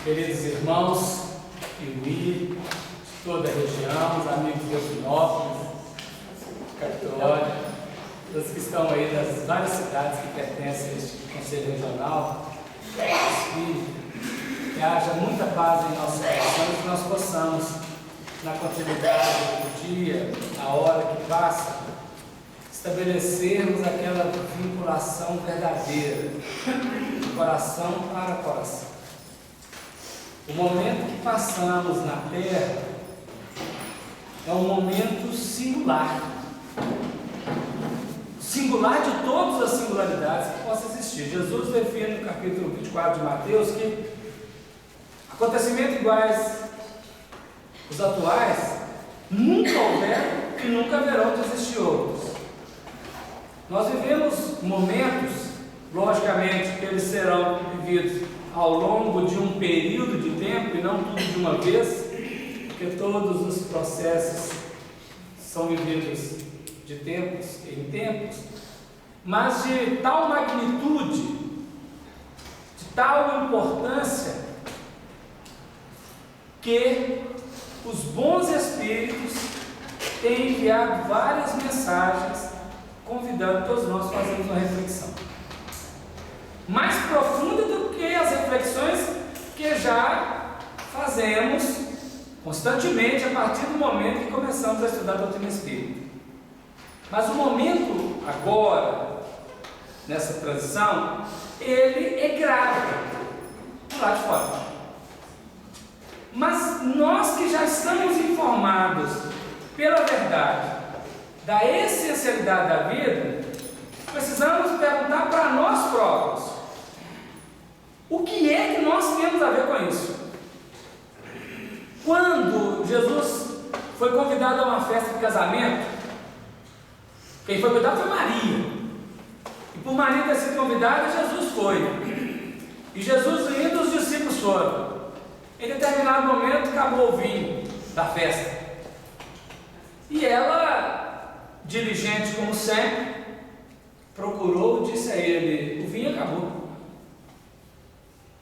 queridos irmãos, Piuí, de toda a região, os amigos de Eufinópolis, Capitólio, todos que estão aí das várias cidades que pertencem a este Conselho Regional, que haja muita paz em nossos corações, que nós possamos, na continuidade do dia, a hora que passa, estabelecermos aquela vinculação verdadeira, de coração para coração. O momento que passamos na Terra é um momento singular. Singular de todas as singularidades que possam existir. Jesus define no capítulo 24 de Mateus que acontecimentos iguais os atuais nunca houveram e nunca haverão de existir outros. Nós vivemos momentos, logicamente, que eles serão vividos ao longo de um período de tempo e não tudo de uma vez, porque todos os processos são vividos de tempos em tempos, mas de tal magnitude, de tal importância, que os bons espíritos têm enviado várias mensagens convidando todos nós a fazermos uma reflexão mais profunda do que as reflexões que já fazemos constantemente a partir do momento que começamos a estudar a doutrina espírita. Mas o momento agora, nessa transição, ele é grave do lado de fora. Mas nós que já estamos informados pela verdade da essencialidade da vida, precisamos perguntar para nós próprios: o que é que nós temos a ver com isso? Quando Jesus foi convidado a uma festa de casamento, quem foi convidado foi Maria. E por Maria ter sido convidada, Jesus foi. E Jesus indo, os discípulos foram. Em determinado momento, acabou o vinho da festa. E ela, diligente como sempre, procurou e disse a ele: o vinho acabou.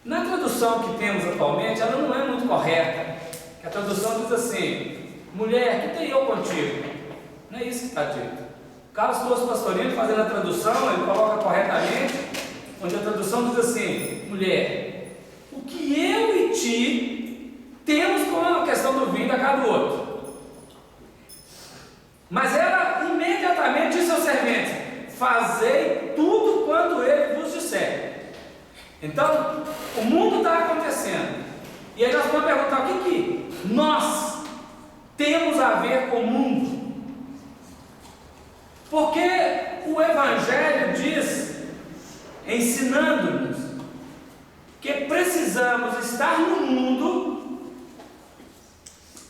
Na tradução que temos atualmente, ela não é muito correta. A tradução diz assim: mulher, que tenho eu contigo? Não é isso que está dito. Carlos Torres Pastorino, fazendo a tradução, ele coloca corretamente, onde a tradução diz assim: mulher, o que eu e ti temos com a questão do vinho da cara do outro? Mas ela imediatamente disse ao servente: fazei tudo quanto ele vos disser. Então, o mundo está acontecendo. E aí nós vamos perguntar: o que nós temos a ver com o mundo? Porque o Evangelho diz, ensinando-nos, que precisamos estar no mundo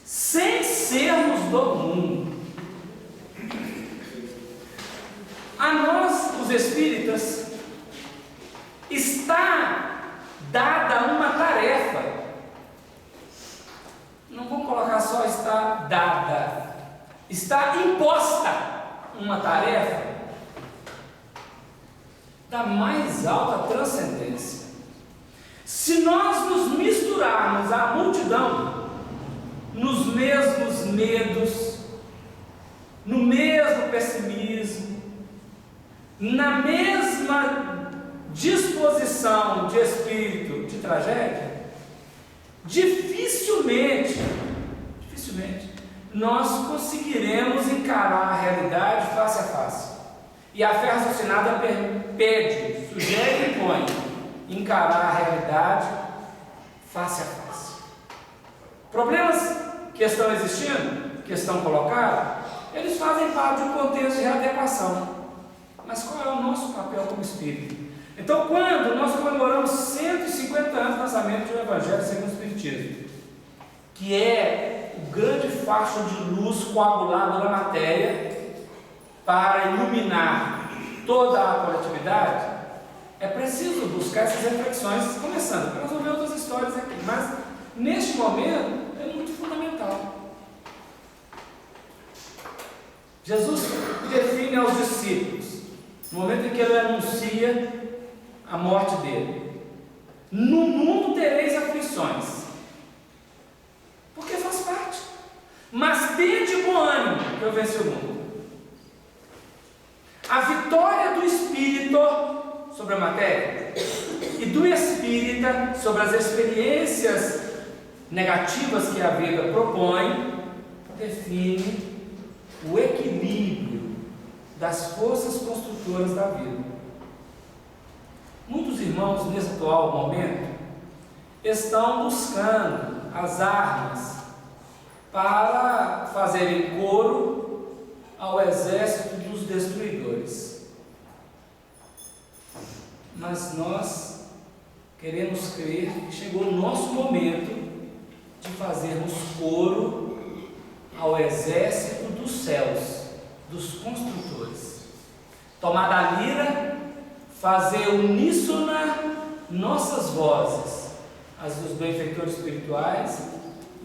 sem sermos do mundo. A nós, os espíritas, está dada uma tarefa. Não vou colocar só está dada, está imposta uma tarefa da mais alta transcendência. Se nós nos misturarmos à multidão, nos mesmos medos, no mesmo pessimismo, na mesma disposição de espírito de tragédia, dificilmente nós conseguiremos encarar a realidade face a face. E a fé raciocinada pede, sugere e impõe encarar a realidade face a face. Problemas que estão existindo, que estão colocados, eles fazem parte de um contexto de readequação. Mas qual é o nosso papel como espírito? Então, quando nós comemoramos 150 anos do lançamento do Evangelho segundo o Espiritismo, que é o grande facho de luz coagulado na matéria para iluminar toda a coletividade, é preciso buscar essas reflexões, começando, para resolver outras histórias aqui, mas neste momento é muito fundamental. Jesus define aos discípulos, no momento em que ele anuncia a morte dele: no mundo tereis aflições, porque faz parte, mas tende bom ânimo, que eu venci o mundo. A vitória do Espírito sobre a matéria e do Espírita sobre as experiências negativas que a vida propõe define o equilíbrio das forças construtoras da vida. Muitos irmãos nesse atual momento estão buscando as armas para fazerem coro ao exército dos destruidores. Mas nós queremos crer que chegou o nosso momento de fazermos coro ao exército dos céus, dos construtores. Tomar da lira, fazer uníssona nossas vozes, as dos benfeitores espirituais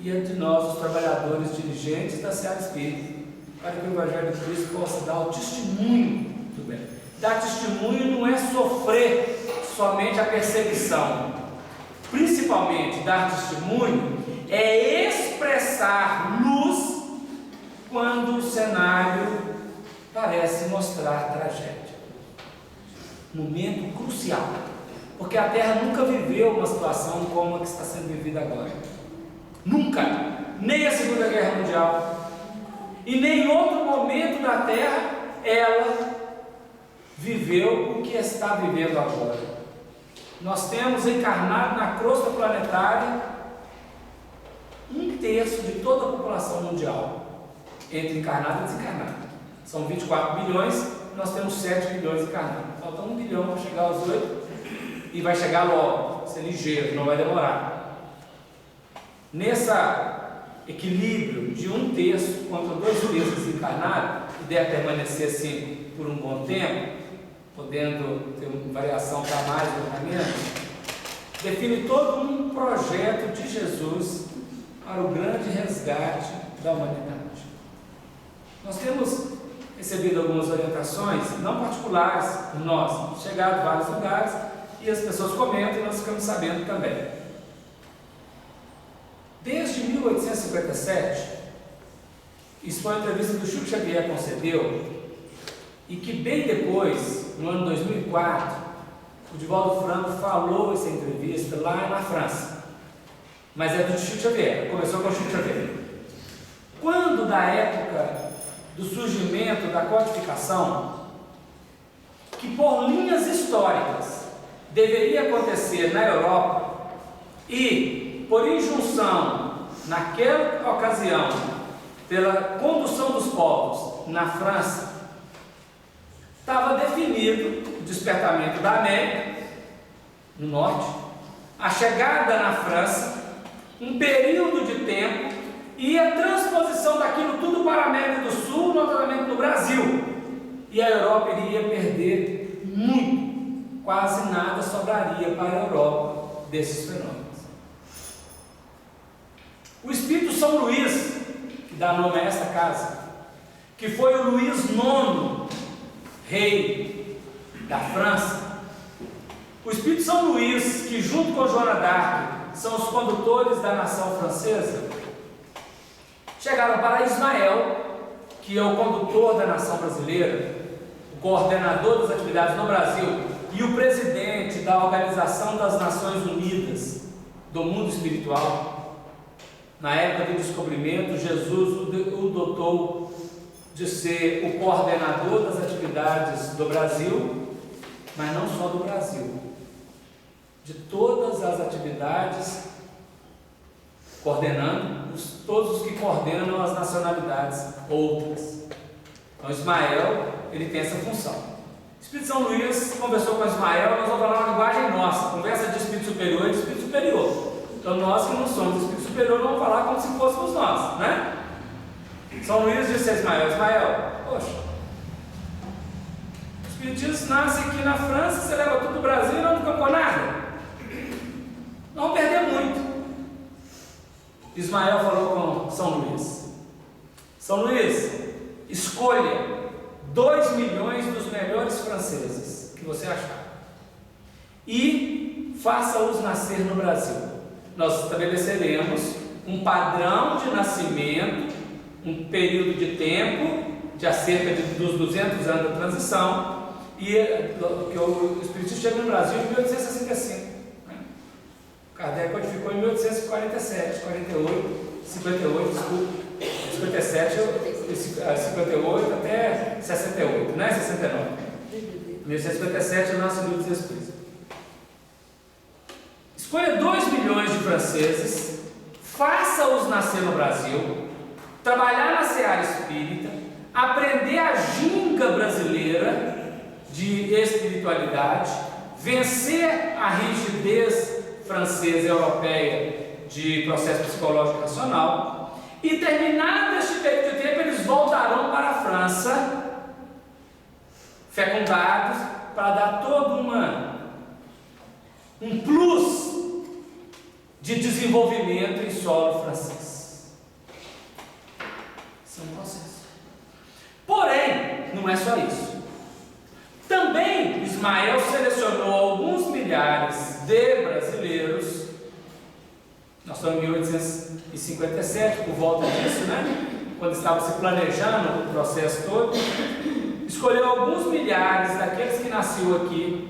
e a de nós, os trabalhadores dirigentes da Seara Espírita, para que o Evangelho de Cristo possa dar o testemunho do bem. Dar testemunho não é sofrer somente a perseguição, principalmente dar testemunho é expressar luz quando o cenário parece mostrar tragédia. Momento crucial, porque a Terra nunca viveu uma situação como a que está sendo vivida agora. Nunca, nem a Segunda Guerra Mundial e nem outro momento da Terra ela viveu o que está vivendo agora. Nós temos encarnado na crosta planetária 1/3 de toda a população mundial, entre encarnado e desencarnado. São 24 bilhões, nós temos 7 bilhões encarnados. Falta 1 bilhão para chegar aos 8 e vai chegar logo, ser ligeiro, não vai demorar. Nesse equilíbrio de 1/3 contra 2/3 desencarnado, que deve permanecer assim por um bom tempo, podendo ter uma variação para mais ou para menos, define todo um projeto de Jesus para o grande resgate da humanidade. Nós temos recebido algumas orientações, não particulares, por nós, chegado a vários lugares, e as pessoas comentam e nós ficamos sabendo também. Desde 1857, isso foi uma entrevista que o Chico Xavier concedeu, e que bem depois, no ano 2004, o Divaldo Franco falou essa entrevista lá na França. Mas é do Chico Xavier, começou com o Chico Xavier. Quando da época do surgimento da codificação, que por linhas históricas deveria acontecer na Europa e por injunção naquela ocasião pela condução dos povos na França, estava definido o despertamento da América no norte, a chegada na França, um período de tempo e a transposição daquilo tudo para a América do Sul, notadamente no Brasil. E a Europa iria perder muito, quase nada sobraria para a Europa desses fenômenos. O Espírito São Luís, que dá nome a essa casa, que foi o Luís IX, rei da França, o Espírito São Luís, que junto com Joana d'Arc são os condutores da nação francesa, chegaram para Ismael, que é o condutor da nação brasileira, o coordenador das atividades no Brasil e o presidente da Organização das Nações Unidas do mundo espiritual. Na época do descobrimento, Jesus o dotou de ser o coordenador das atividades do Brasil, mas não só do Brasil, de todas as atividades, coordenando todos os que coordenam as nacionalidades outras. Então Ismael, ele tem essa função. O Espírito São Luís conversou com Ismael, nós vamos falar uma linguagem nossa, conversa de Espírito Superior e de Espírito Superior. Então nós que não somos de Espírito Superior, vamos falar como se fôssemos nós, né? São Luís disse a Ismael: Ismael, poxa, o Espiritismo nasce aqui na França, você leva tudo do Brasil e não ficou nada. Não vamos perder muito. Ismael falou com São Luís: São Luís, escolha 2 milhões dos melhores franceses que você achar e faça-os nascer no Brasil. Nós estabeleceremos um padrão de nascimento, um período de tempo, de cerca dos 200 anos da transição, e que o Espiritismo chega no Brasil em 1865. Né? Kardec codificou em 1847, 58, desculpa. 57, 58 até 68, né? 69. 1857 nasce o Livro dos Espíritos. Escolha 2 milhões de franceses, faça-os nascer no Brasil, trabalhar na seara espírita, aprender a ginga brasileira de espiritualidade, vencer a rigidez francesa e europeia de processo psicológico racional. E terminado este período de tempo, eles voltarão para a França, fecundados, para dar todo um plus de desenvolvimento em solo francês. Isso é um processo. Porém, não é só isso. Também Ismael selecionou alguns milhares de brasileiros. Nós estamos em 1857, por volta disso, né? Quando estava se planejando o processo todo, escolheu alguns milhares daqueles que nasciam aqui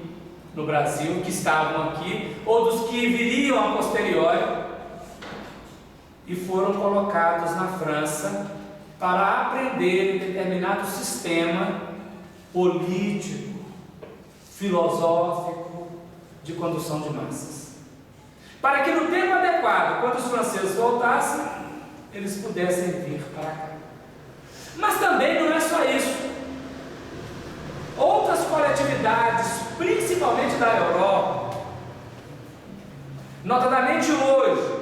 no Brasil, que estavam aqui, ou dos que viriam a posteriori, e foram colocados na França para aprender determinado sistema político, filosófico, de condução de massas. Para que no tempo adequado, quando os franceses voltassem, eles pudessem vir para cá. Mas também não é só isso. Outras coletividades, principalmente da Europa, notadamente hoje,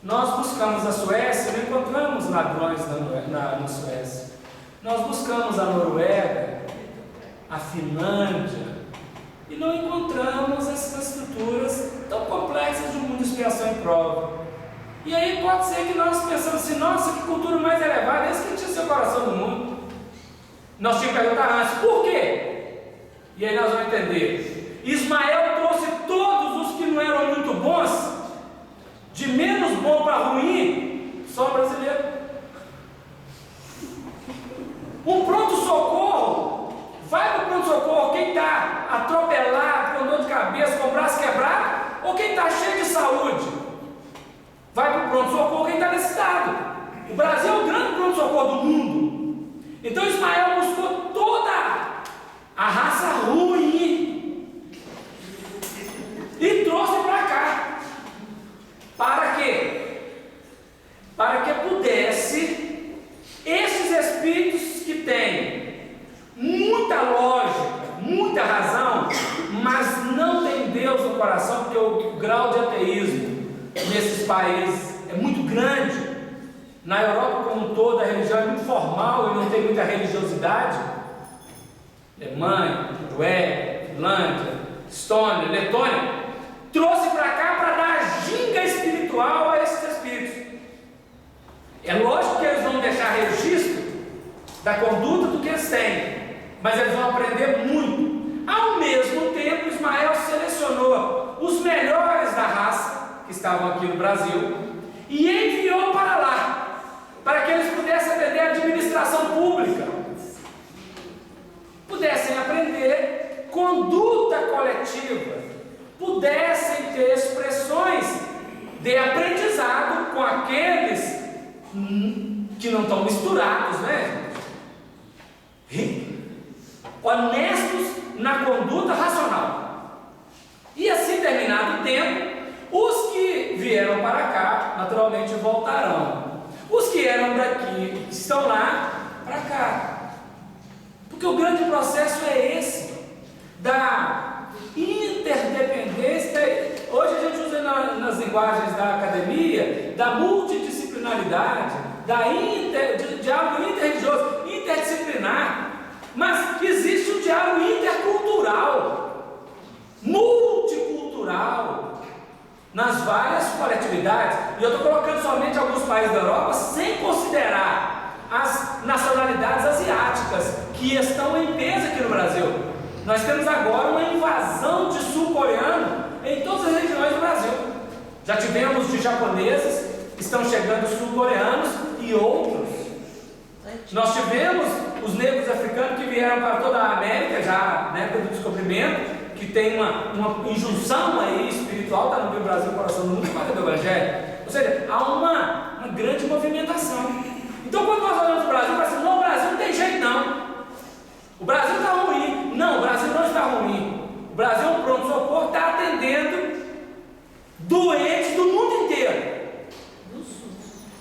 nós buscamos a Suécia, não encontramos ladrões na Suécia. Nós buscamos a Noruega, a Finlândia, e não encontramos essas estruturas tão complexas de um mundo de expiação e prova. E aí pode ser que nós pensamos assim, nossa, que cultura mais elevada, esse que tinha seu coração do mundo. Nós tínhamos que perguntar antes, por quê? E aí nós vamos entender. Ismael trouxe todos os que não eram muito bons, de menos bom para ruim, só brasileiro. Um pronto-socorro, vai para o pronto-socorro quem está atropelado, com dor de cabeça, com o braço quebrado, ou quem está cheio de saúde? Vai para o pronto-socorro quem está necessitado. O Brasil é o grande pronto-socorro do mundo. Então Ismael buscou toda a raça ruim e trouxe para cá. Para quê? Para que pudesse esses espíritos que têm muita lógica, muita razão, mas não tem Deus no coração, porque o grau de ateísmo nesses países é muito grande. Na Europa como um todo a religião é muito formal e não tem muita religiosidade. Alemanha, Noruega, Finlândia, Estônia, Letônia, trouxe para cá para dar ginga espiritual a esses espíritos. É lógico que eles vão deixar registro da conduta do que eles têm, mas eles vão aprender muito. Ao mesmo tempo, Ismael selecionou os melhores da raça que estavam aqui no Brasil e enviou para lá, para que eles pudessem aprender administração pública, pudessem aprender conduta coletiva, pudessem ter expressões de aprendizado com aqueles que não estão misturados, né? Honestos na conduta racional. E assim, terminado o tempo, os que vieram para cá, naturalmente voltarão. Os que eram daqui, estão lá, para cá. Porque o grande processo é esse, da interdependência. Hoje a gente usa nas linguagens da academia, da multidisciplinaridade, de diálogo interreligioso, interdisciplinar. Mas existe um diálogo intercultural, multicultural, nas várias coletividades. E eu estou colocando somente alguns países da Europa, sem considerar as nacionalidades asiáticas que estão em peso aqui no Brasil. Nós temos agora uma invasão de sul-coreano em todas as regiões do Brasil. Já tivemos de japoneses, estão chegando sul-coreanos e outros. Nós tivemos os negros africanos que vieram para toda a América, já na época do descobrimento, que tem uma injunção aí espiritual, está no meu Brasil, coração do mundo, para o Evangelho. Ou seja, há uma grande movimentação. Então, quando nós olhamos o Brasil, nós falamos, não, o Brasil não tem jeito não. O Brasil está ruim. Não, o Brasil não está ruim. O Brasil é um pronto-socorro, está atendendo doentes do mundo inteiro.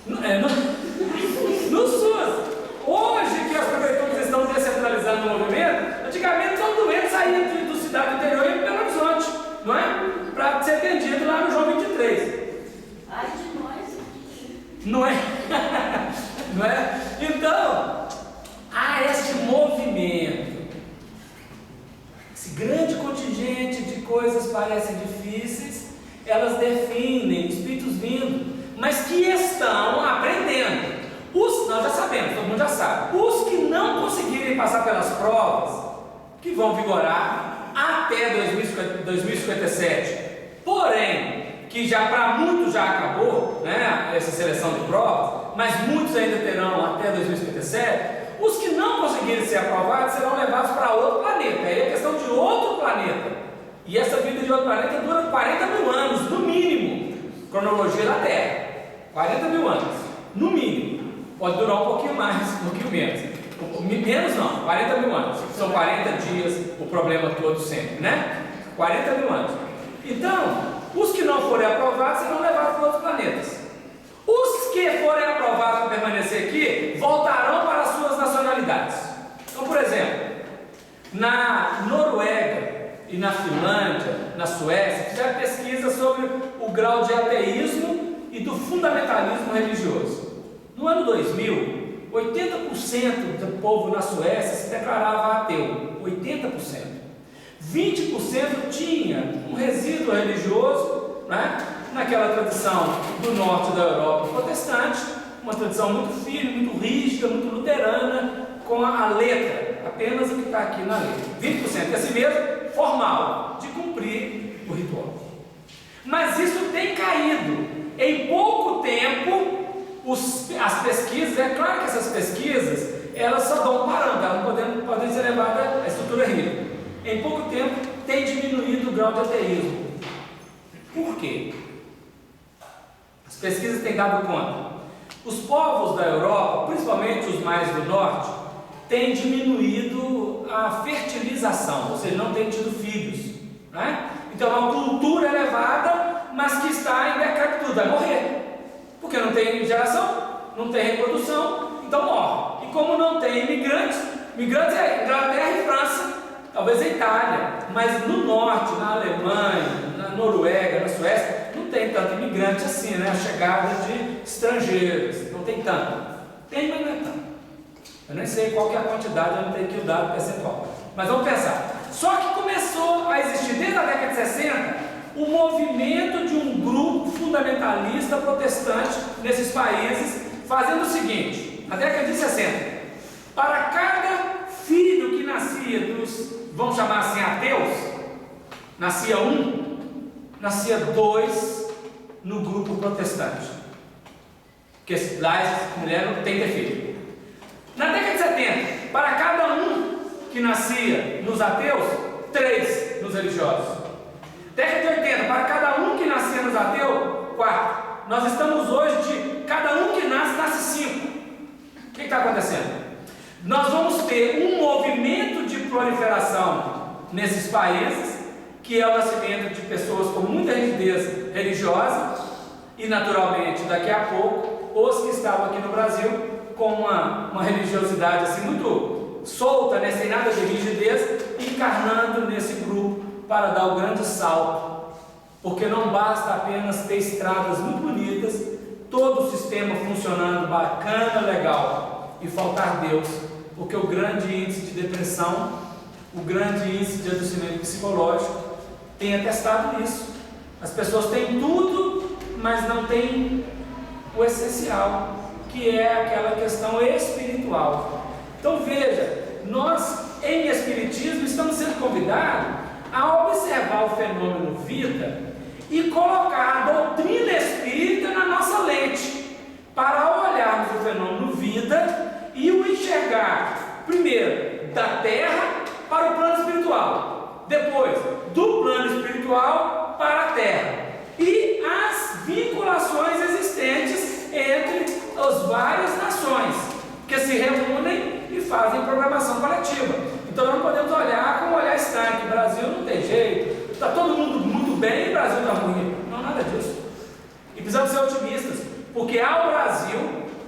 No SUS. Hoje que as prefeituras estão descentralizando o movimento, antigamente todo doente saía do cidade interior e ia para Belo Horizonte, não é? Para ser atendido lá no João 23. Ai de nós. Não é? Não é? Então, há este movimento, esse grande contingente de coisas parecem difíceis, elas definem espíritos vindo, mas que estão aprendendo. Nós já sabemos, todo mundo já sabe. Os que não conseguirem passar pelas provas, que vão vigorar até 2057, porém, que já para muitos já acabou, né, essa seleção de provas, mas muitos ainda terão até 2057, os que não conseguirem ser aprovados serão levados para outro planeta. Aí é questão de outro planeta. E essa vida de outro planeta dura 40 mil anos, no mínimo, cronologia da Terra. 40 mil anos, no mínimo. Pode durar um pouquinho mais, um pouquinho menos. Menos não, 40 mil anos. São 40 dias, o problema todo sempre, né? 40 mil anos. Então, os que não forem aprovados serão levados para outros planetas. Os que forem aprovados para permanecer aqui, voltarão para as suas nacionalidades. Então, por exemplo, na Noruega e na Finlândia, na Suécia, fizeram pesquisa sobre o grau de ateísmo e do fundamentalismo religioso. No ano 2000, 80% do povo na Suécia se declarava ateu, 80%. 20% tinha um resíduo religioso, né, naquela tradição do norte da Europa protestante, uma tradição muito firme, muito rígida, muito luterana, com a letra, apenas o que está aqui na letra. 20% é assim mesmo, formal, de cumprir o ritual. Mas isso tem caído. Em pouco tempo, as pesquisas, é claro que essas pesquisas, elas só dão um parâmetro, elas não podem ser levadas à estrutura rígida. Em pouco tempo, tem diminuído o grau de ateísmo. Por quê? As pesquisas têm dado conta. Os povos da Europa, principalmente os mais do norte, têm diminuído a fertilização, ou seja, não têm tido filhos, né? Então é uma cultura elevada, mas que está em decrépito, vai morrer. Porque não tem geração, não tem reprodução, então morre. E como não tem imigrantes é Inglaterra e França, talvez a Itália, mas no norte, na Alemanha, na Noruega, na Suécia, não tem tanto imigrante assim, né? A chegada de estrangeiros, não tem tanto. Tem, mas não é tanto. Eu nem sei qual que é a quantidade, eu não tenho aqui o dado percentual. Mas vamos pensar. Só que começou a existir desde a década de 60 o movimento de um grupo fundamentalista protestante nesses países, fazendo o seguinte: na década de 60, para cada filho que nascia dos, vamos chamar assim, ateus, nascia um, nascia dois no grupo protestante, porque lá a mulher não tem que ter filho. Na década de 70, para cada um que nascia nos ateus, 3 nos religiosos. Década de 80, para cada um que nascia nos ateus, 4. Nós estamos hoje de cada um que nasce 5. O que está acontecendo? Nós vamos ter um movimento de proliferação nesses países, que é o nascimento de pessoas com muita rigidez religiosa, e naturalmente, daqui a pouco, os que estavam aqui no Brasil, com uma religiosidade assim muito solta, né, sem nada de rigidez, encarnando nesse grupo para dar o grande salto, porque não basta apenas ter estradas muito bonitas, todo o sistema funcionando bacana, legal, e faltar Deus, porque o grande índice de depressão, o grande índice de adoecimento psicológico tem atestado isso. As pessoas têm tudo, mas não têm o essencial, que é aquela questão espiritual. Então veja, nós em Espiritismo, estamos sendo convidados a observar o fenômeno vida e colocar a doutrina espírita na nossa lente, para olharmos o fenômeno vida e o enxergar, primeiro, da terra para o plano espiritual, depois, do plano espiritual para a terra, e as vinculações existentes entre as várias nações, que se reúnem e fazem programação coletiva. Então não podemos olhar com um olhar estanque. O Brasil não tem jeito, está todo mundo muito bem e o Brasil está ruim. Não, nada disso. E precisamos ser otimistas, porque ao Brasil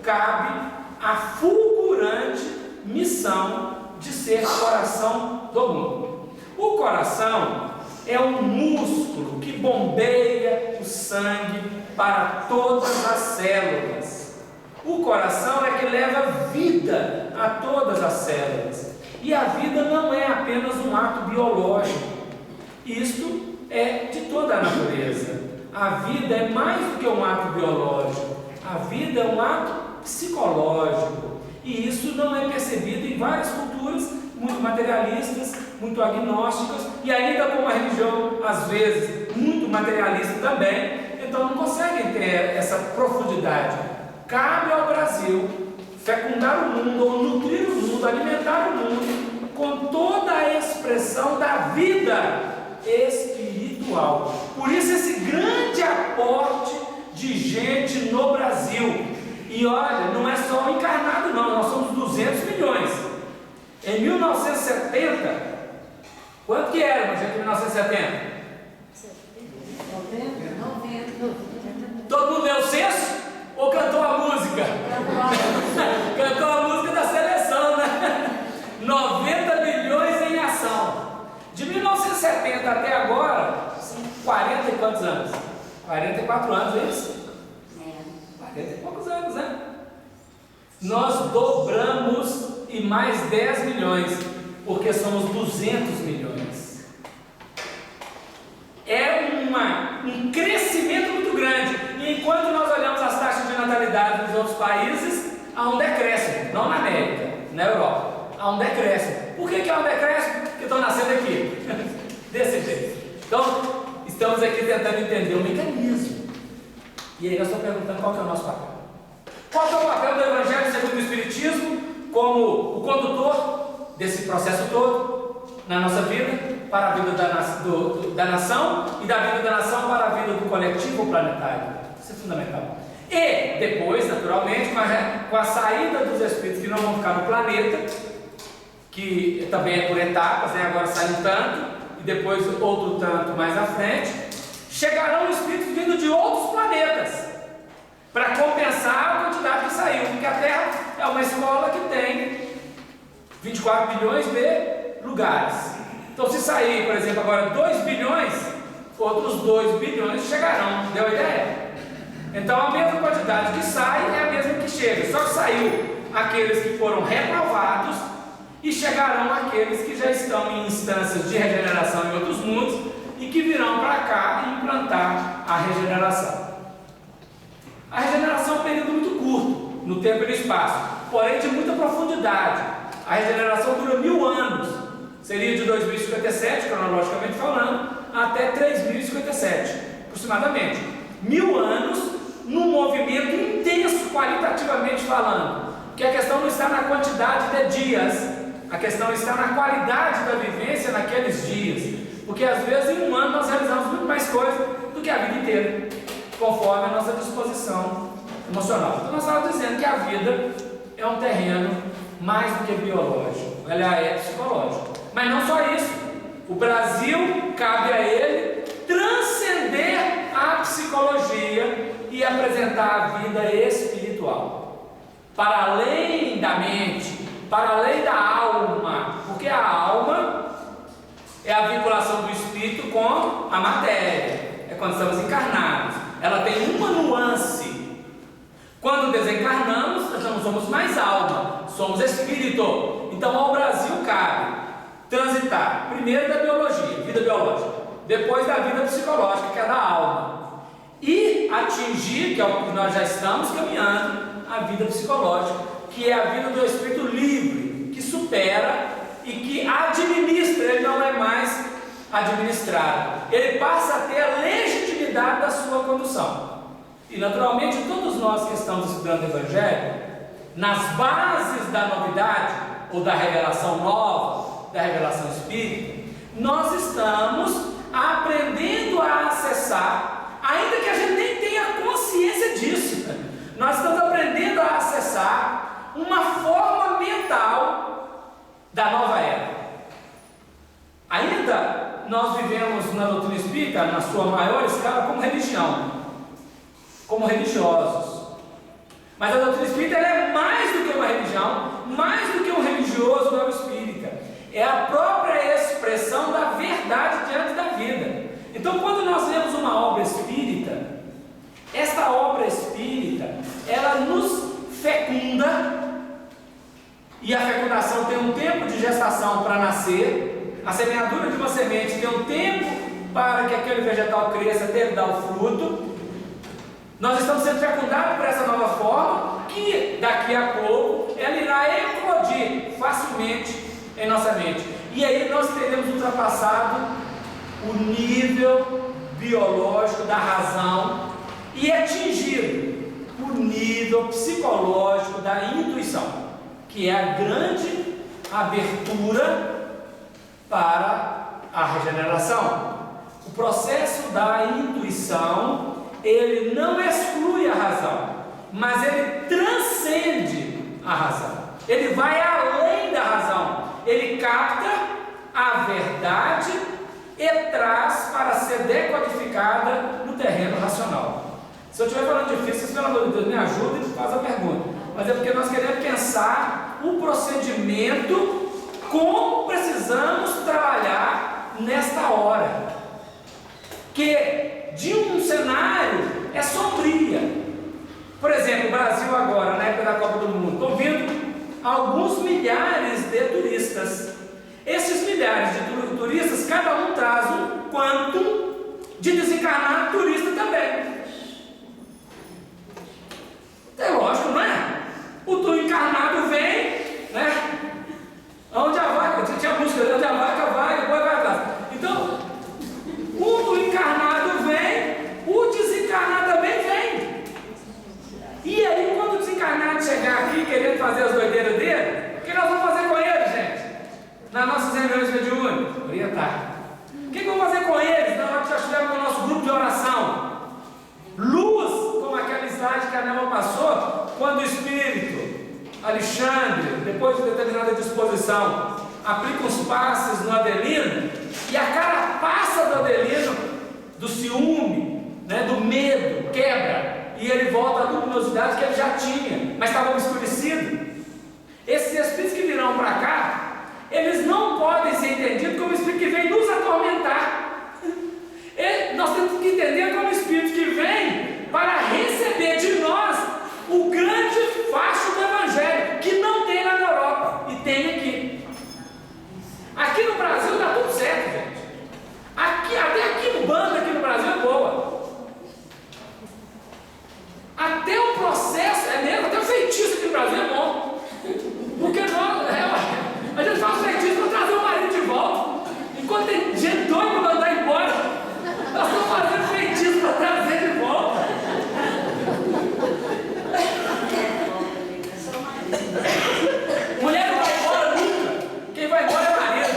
cabe a fulgurante missão de ser coração do mundo. O coração é um músculo que bombeia o sangue para todas as células. O coração é que leva vida a todas as células. E a vida não é apenas um ato biológico. Isto é de toda a natureza. A vida é mais do que um ato biológico. A vida é um ato psicológico. E isso não é percebido em várias culturas muito materialistas, muito agnósticas, e ainda com uma religião, às vezes, muito materialista também. Então não conseguem ter essa profundidade. Cabe ao Brasil fecundar o mundo, ou nutrir o mundo, alimentar o mundo com toda a expressão da vida espiritual. Por isso esse grande aporte de gente no Brasil. E olha, não é só o encarnado não, nós somos 200 milhões. Em 1970, quanto que era, gente, em 1970? 90. Todo mundo deu o censo? Ou cantou a música? Cantou a música da seleção, né? 90 milhões em ação. De 1970 até agora, 40 e quantos anos? 44 anos, é isso? 40 e poucos anos, né? Nós dobramos e mais 10 milhões, porque somos 200 milhões. É um crescimento muito grande. E enquanto nós olhamos as taxas de natalidade dos outros países, há um decréscimo, não na América, na Europa, há um decréscimo. Por que há um decréscimo? Porque estão nascendo aqui, desse jeito. Então, estamos aqui tentando entender o mecanismo. E aí nós estamos perguntando qual que é o nosso papel. Qual que é o papel do Evangelho segundo o Espiritismo como o condutor desse processo todo na nossa vida, para a vida da nação, e da vida da nação para a vida do coletivo planetário. Isso é fundamental. E depois, naturalmente, com a saída dos espíritos que não vão ficar no planeta, que também é por etapas, né? Agora sai um tanto, e depois outro tanto mais à frente, chegarão espíritos vindo de outros planetas, para compensar a quantidade que saiu, porque a Terra é uma escola que tem 24 bilhões de lugares. Então, se sair, por exemplo, agora 2 bilhões, outros 2 bilhões chegarão. Deu a ideia? Então, a mesma quantidade que sai é a mesma que chega. Só que saiu aqueles que foram reprovados e chegarão aqueles que já estão em instâncias de regeneração em outros mundos e que virão para cá implantar a regeneração. A regeneração é um período muito curto, no tempo e no espaço, porém de muita profundidade. A regeneração dura 1000 anos, seria de 2057, cronologicamente falando, até 3057, aproximadamente. 1000 anos num movimento intenso, qualitativamente falando, porque a questão não está na quantidade de dias, a questão está na qualidade da vivência naqueles dias, porque às vezes em um ano nós realizamos muito mais coisa do que a vida inteira, conforme a nossa disposição emocional. Então nós estávamos dizendo que a vida é um terreno mais do que biológico, ela é psicológica. Mas não só isso, o Brasil, cabe a ele transcender a psicologia e apresentar a vida espiritual, para além da mente, para além da alma, porque a alma é a vinculação do espírito com a matéria, é quando estamos encarnados. Ela tem uma nuance. Quando desencarnamos, nós não somos mais alma, somos espírito. Então ao Brasil cabe transitar primeiro da biologia, vida biológica, depois da vida psicológica, que é da alma, e atingir, que é o que nós já estamos caminhando, a vida psicológica, que é a vida do espírito livre, que supera e que administra, ele não é mais administrado. Ele passa a ter a legitimidade da sua condução. E naturalmente todos nós que estamos estudando o Evangelho, nas bases da novidade, ou da revelação nova, da revelação espírita, nós estamos aprendendo a acessar, ainda que a gente nem tenha consciência disso, nós estamos aprendendo a acessar uma forma mental da nova era. Ainda nós vivemos na doutrina espírita, na sua maior escala, como religião, como religiosos. Mas a doutrina espírita ela é mais do que uma religião, mais do que um religioso não espírita. É a própria expressão da verdade diante da vida. Então, quando nós lemos uma obra espírita, esta obra espírita, ela nos fecunda, e a fecundação tem um tempo de gestação para nascer, a semeadura de uma semente tem um tempo para que aquele vegetal cresça até ele dar o fruto. Nós estamos sendo fecundados por essa nova forma, que daqui a pouco ela irá eclodir facilmente em nossa mente. E aí nós teremos ultrapassado o nível biológico da razão e atingido o nível psicológico da intuição, que é a grande abertura para a regeneração. O processo da intuição, ele não exclui a razão, mas ele transcende a razão. Ele vai além da razão. Ele capta a verdade e traz para ser decodificada no terreno racional. Se eu estiver falando difícil, vocês, pelo amor de Deus, me ajudem e faz a pergunta. Mas é porque nós queremos pensar o procedimento, como precisamos trabalhar nesta hora, que de um cenário é sombria. Por exemplo, o Brasil agora, na época da Copa do Mundo, estão vindo alguns milhares de turistas. Esses milhares de turistas, cada um traz um quantum de desencarnado turista também. É lógico, não é? O encarnado vem, né? Onde a vaca, tinha música, onde a vaca vai, depois vai atrás. Então, o encarnado vem, o desencarnado também vem. E aí, quando o desencarnado chegar aqui querendo fazer as doideiras dele, o que nós vamos fazer com ele, gente? Nas nossas reuniões mediúnicas, orientar. O que vamos fazer com eles na hora que já estivermos no nosso grupo de oração? Luz, como aquele slide que a Nelma passou, quando o Espírito Alexandre, depois de determinada disposição, aplica os passes no Adelino, e a carapaça do Adelino, do ciúme, né, do medo, quebra, e ele volta à luminosidade que ele já tinha, mas estava obscurecido. Esses espíritos que virão para cá, eles não podem ser entendidos como espírito que vem nos atormentar. Nós temos que entender como espírito que vem para receber de nós o grande facho do Evangelho, que não tem lá na Europa e tem aqui. Aqui no Brasil está tudo certo, gente. Até aqui banda aqui no Brasil é boa. Até o processo, é mesmo, até o feitiço aqui no Brasil é bom. Porque a gente faz feitiço para trazer o marido de volta. Enquanto tem gente doida para mandar embora, nós estamos fazendo feitiço para trazer de volta. Mulher não vai embora nunca. Quem vai embora é o marido.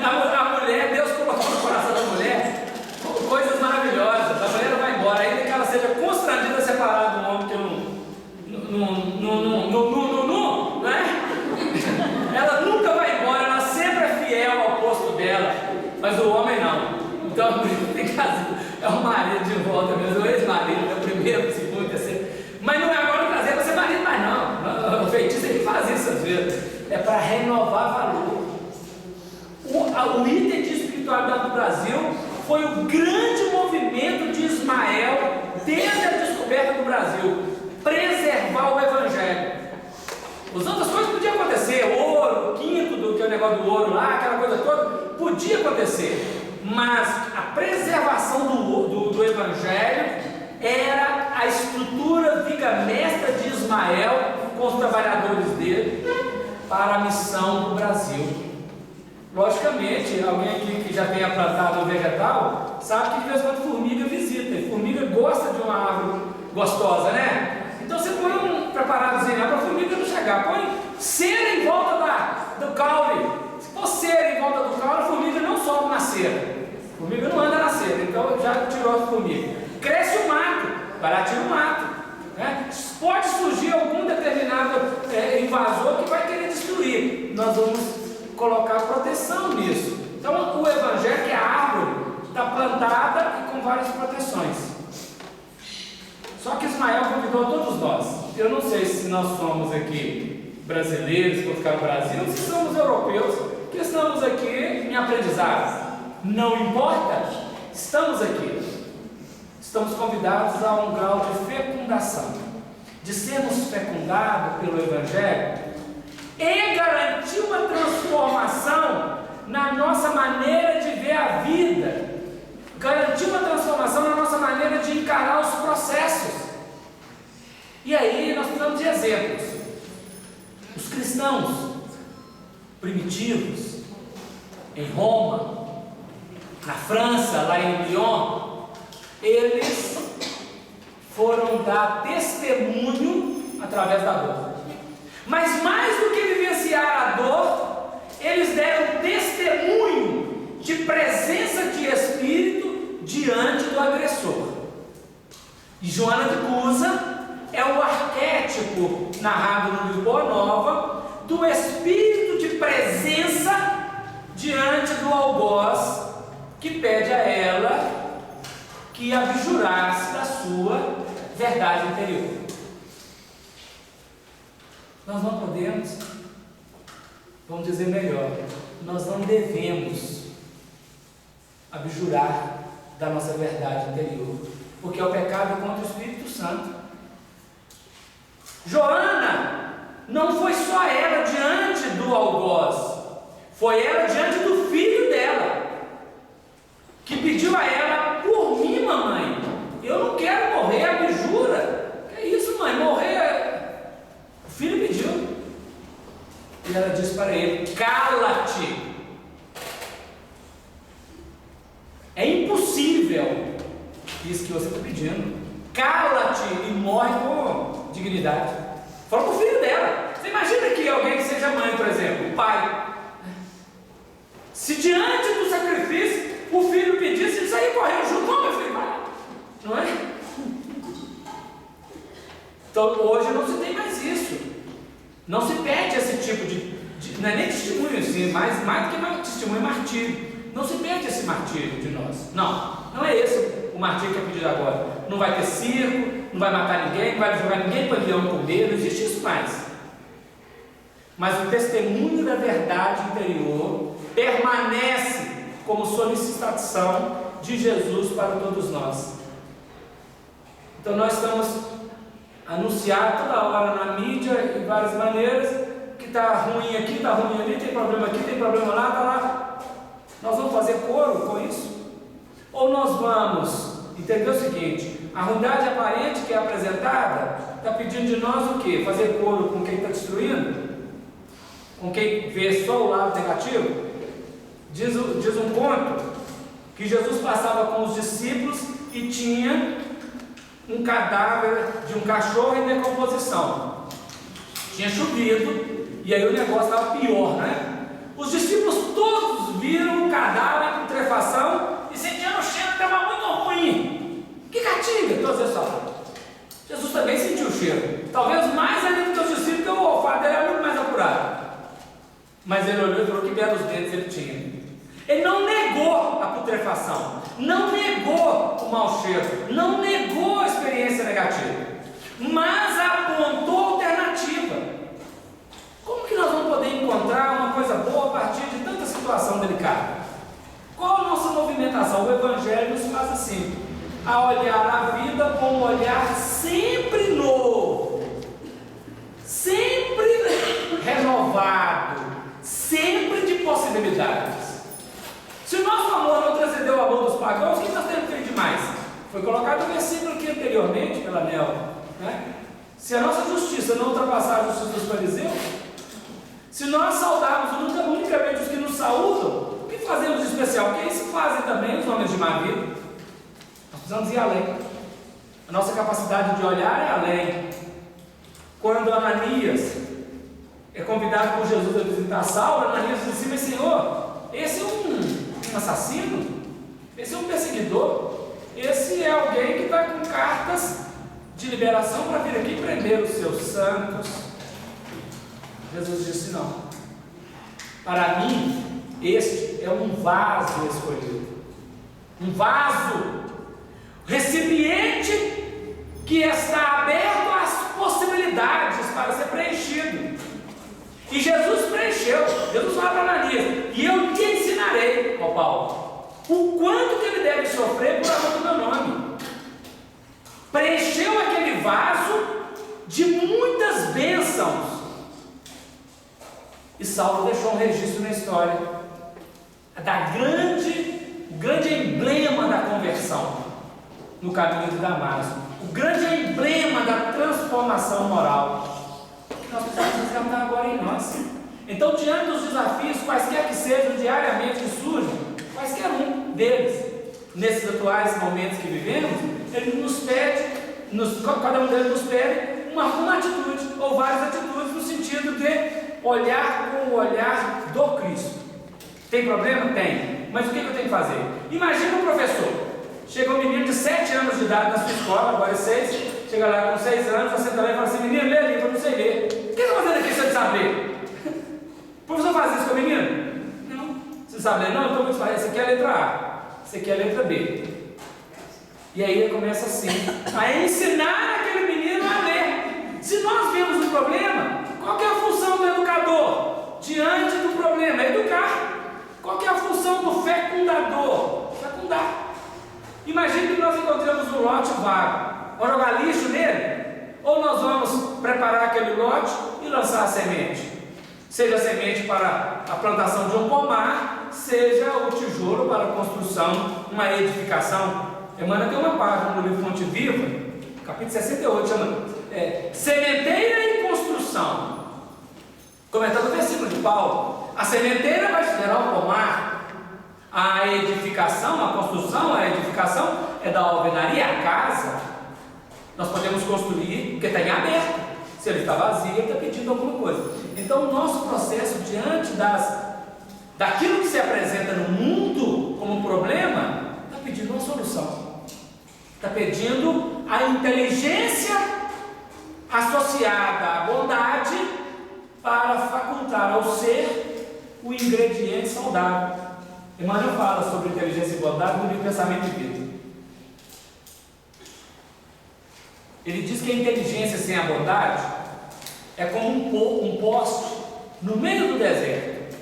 A mulher, Deus colocou no coração da mulher coisas maravilhosas. A mulher não vai embora, ainda que ela seja constrangida a separar do homem que não é? Ela nunca vai embora, ela sempre é fiel ao posto dela, mas o homem não. Então a mulher tem que fazer, é o marido de volta mesmo, o ex-marido, é o primeiro, o segundo, o terceiro. Mas não é agora trazer para ser marido mais não. O feitiço tem que fazer isso às vezes. É para renovar valor. O item de espiritualidade do Brasil foi o grande movimento de Ismael desde a descoberta do Brasil. Preservar o Evangelho. As outras coisas podiam acontecer, ouro, quinto do que é o negócio do ouro lá, aquela coisa toda, podia acontecer, mas a preservação do Evangelho era a estrutura vigamestra de Ismael com os trabalhadores dele para a missão do Brasil. Logicamente, alguém aqui que já tenha plantado um vegetal sabe que de vez em quando formiga visita, e formiga gosta de uma árvore gostosa, né? Então você põe um preparadozinho lá para a formiga não chegar, põe cera em volta do caule. Se for cera em volta do caule, a formiga não sobe na cera. A formiga não anda na cera, então já tirou a formiga. Cresce o mato, vai lá tira o mato. Né? Pode surgir algum determinado invasor que vai querer destruir. Nós vamos colocar proteção nisso. Então o evangelho, que é a árvore, está plantada e com várias proteções. Só que Ismael convidou todos nós. Eu não sei se nós somos aqui brasileiros, por ficar no Brasil, ou se somos europeus, que estamos aqui em aprendizado. Não importa, estamos aqui. Estamos convidados a um grau de fecundação, de sermos fecundados pelo Evangelho e garantir uma transformação na nossa maneira de ver a vida, garantir uma transformação na nossa maneira de encarar os processos. E aí nós precisamos de exemplos. Os cristãos primitivos, em Roma, na França, lá em Lyon, eles foram dar testemunho através da dor. Mas mais do que vivenciar a dor, eles deram testemunho de presença de Espírito diante do agressor. E Joana de Cusa é o arquétipo narrado no livro Boa Nova do Espírito de presença diante do algoz que pede a ela que abjurasse da sua verdade interior. Nós não podemos, vamos dizer melhor, nós não devemos abjurar da nossa verdade interior, porque é o pecado contra o Espírito Santo. Joana não foi só ela diante do algoz, foi ela diante do filho dela, que pediu a ela: por mim, mamãe, eu não quero morrer, abjura. Que isso, mãe, morrer? O filho pediu. E ela disse para ele: cala-te. É impossível isso que você está pedindo. Cala-te e morre com dignidade. Fala para o filho dela. Você imagina que alguém que seja mãe, por exemplo, o pai, se diante do sacrifício o filho pedisse, ele sair correndo junto, não, meu filho, vai. Não é? Então hoje não se tem mais isso. Não se pede esse tipo de não é nem testemunho assim, mais do que testemunho, é martírio. Não se pede esse martírio de nós. Não é esse o martírio que é pedido agora. Não vai ter circo, não vai matar ninguém, não vai jogar ninguém para leão comer, não existe isso mais. Mas o testemunho da verdade interior permanece como solicitação de Jesus para todos nós. Então nós estamos anunciando toda hora na mídia, de várias maneiras, que está ruim aqui, está ruim ali, tem problema aqui, tem problema lá, está lá. Nós vamos fazer coro com isso? Ou nós vamos entender o seguinte: a ruindade aparente que é apresentada está pedindo de nós o quê? Fazer coro com quem está destruindo? Com quem vê só o lado negativo? Diz um conto que Jesus passava com os discípulos e tinha um cadáver de um cachorro em decomposição. Tinha chovido e aí o negócio estava pior, né? Os discípulos todos viram o cadáver em putrefação e sentiam o cheiro que estava muito ruim. Que catinga, todos eles falaram. Jesus também sentiu o cheiro, talvez mais ainda do que os discípulos, porque o olfato dele era muito mais apurado. Mas ele olhou e falou que belos dentes ele tinha. Ele não negou a putrefação, não negou o mau cheiro, não negou a experiência negativa, mas apontou a alternativa. Como que nós vamos poder encontrar uma coisa boa a partir de tanta situação delicada? Qual a nossa movimentação? O Evangelho nos faz assim, a olhar a vida com um olhar sempre novo, sempre renovado, sempre de possibilidades. Se o nosso amor não transcendeu o amor dos pagãos, o que nós temos feito demais? Foi colocado no versículo aqui anteriormente pela Nel, né? Se a nossa justiça não ultrapassar a justiça dos fariseus, se nós saudarmos unicamente os que nos saúdam, o que fazemos de especial? Porque isso fazem também os homens de má vida. Nós precisamos ir além. A nossa capacidade de olhar é além. Quando Ananias é convidado por Jesus a visitar Saulo, Ananias diz assim: mas Senhor, esse é um assassino, esse é um perseguidor, esse é alguém que está com cartas de liberação para vir aqui prender os seus santos. Jesus disse: não, para mim este é um vaso escolhido, um vaso, recipiente que está aberto às possibilidades para ser preenchido. E Jesus preencheu. Jesus fala para Ananias: e eu te ensinarei, ó Paulo, o quanto que ele deve sofrer por amor do meu nome. Preencheu aquele vaso de muitas bênçãos. E Saulo deixou um registro na história o grande emblema da conversão no caminho de Damasco, o grande emblema da transformação moral que nós precisamos resgatar agora em nós. Então, diante dos desafios, quaisquer que sejam diariamente que surjam, quaisquer um deles, nesses atuais momentos que vivemos, ele nos pede, cada um deles nos pede uma atitude, ou várias atitudes, no sentido de olhar com o olhar do Cristo. Tem problema? Tem. Mas o que eu tenho que fazer? Imagina um professor. Chega um menino de 7 anos de idade na sua escola, agora é 6, chega lá com 6 anos, você senta lá e fala assim: menino, lê livro, eu não sei ler. O que você está fazendo aqui se você sabe ler? O professor faz isso com o menino? Não. Você sabe ler? Não, então eu vou te falar: essa aqui é a letra A, essa aqui é a letra B. E aí ele começa assim, a ensinar aquele menino a ler. Se nós vemos um problema, qual que é a função do educador diante do problema? Educar. Qual que é a função do fecundador? Fecundar. Imagine que nós encontramos um lote vago. Vamos jogar lixo nele? Ou nós vamos preparar aquele lote e lançar a semente? Seja a semente para a plantação de um pomar, seja o tijolo para a construção, uma edificação. Emmanuel tem uma página no livro Fonte Viva, capítulo 68, chama Sementeira e Construção. Comentando o versículo de Paulo: a sementeira vai gerar o pomar. A edificação, a construção, a edificação é da alvenaria, a casa. Nós podemos construir porque está em aberto. Se ele está vazio, ele está pedindo alguma coisa. Então, o nosso processo diante daquilo que se apresenta no mundo como problema, está pedindo uma solução. Está pedindo a inteligência associada à bondade para facultar ao ser o ingrediente saudável. Emmanuel fala sobre inteligência e bondade no livro Pensamento e Vida. Ele diz que a inteligência sem a bondade é como um poste no meio do deserto,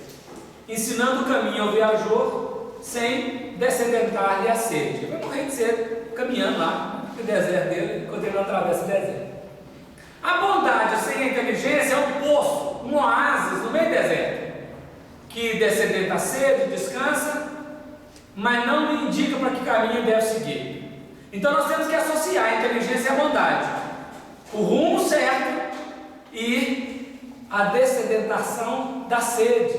ensinando o caminho ao viajor sem descedentar-lhe a sede. Ele vai morrer de sede caminhando lá no deserto dele, enquanto ele não atravessa o deserto. A bondade sem a inteligência é um poço, um oásis no meio do deserto, que descendenta a sede, descansa, mas não lhe indica para que caminho deve seguir. Então nós temos que associar a inteligência à bondade, o rumo certo e a dessedentação da sede,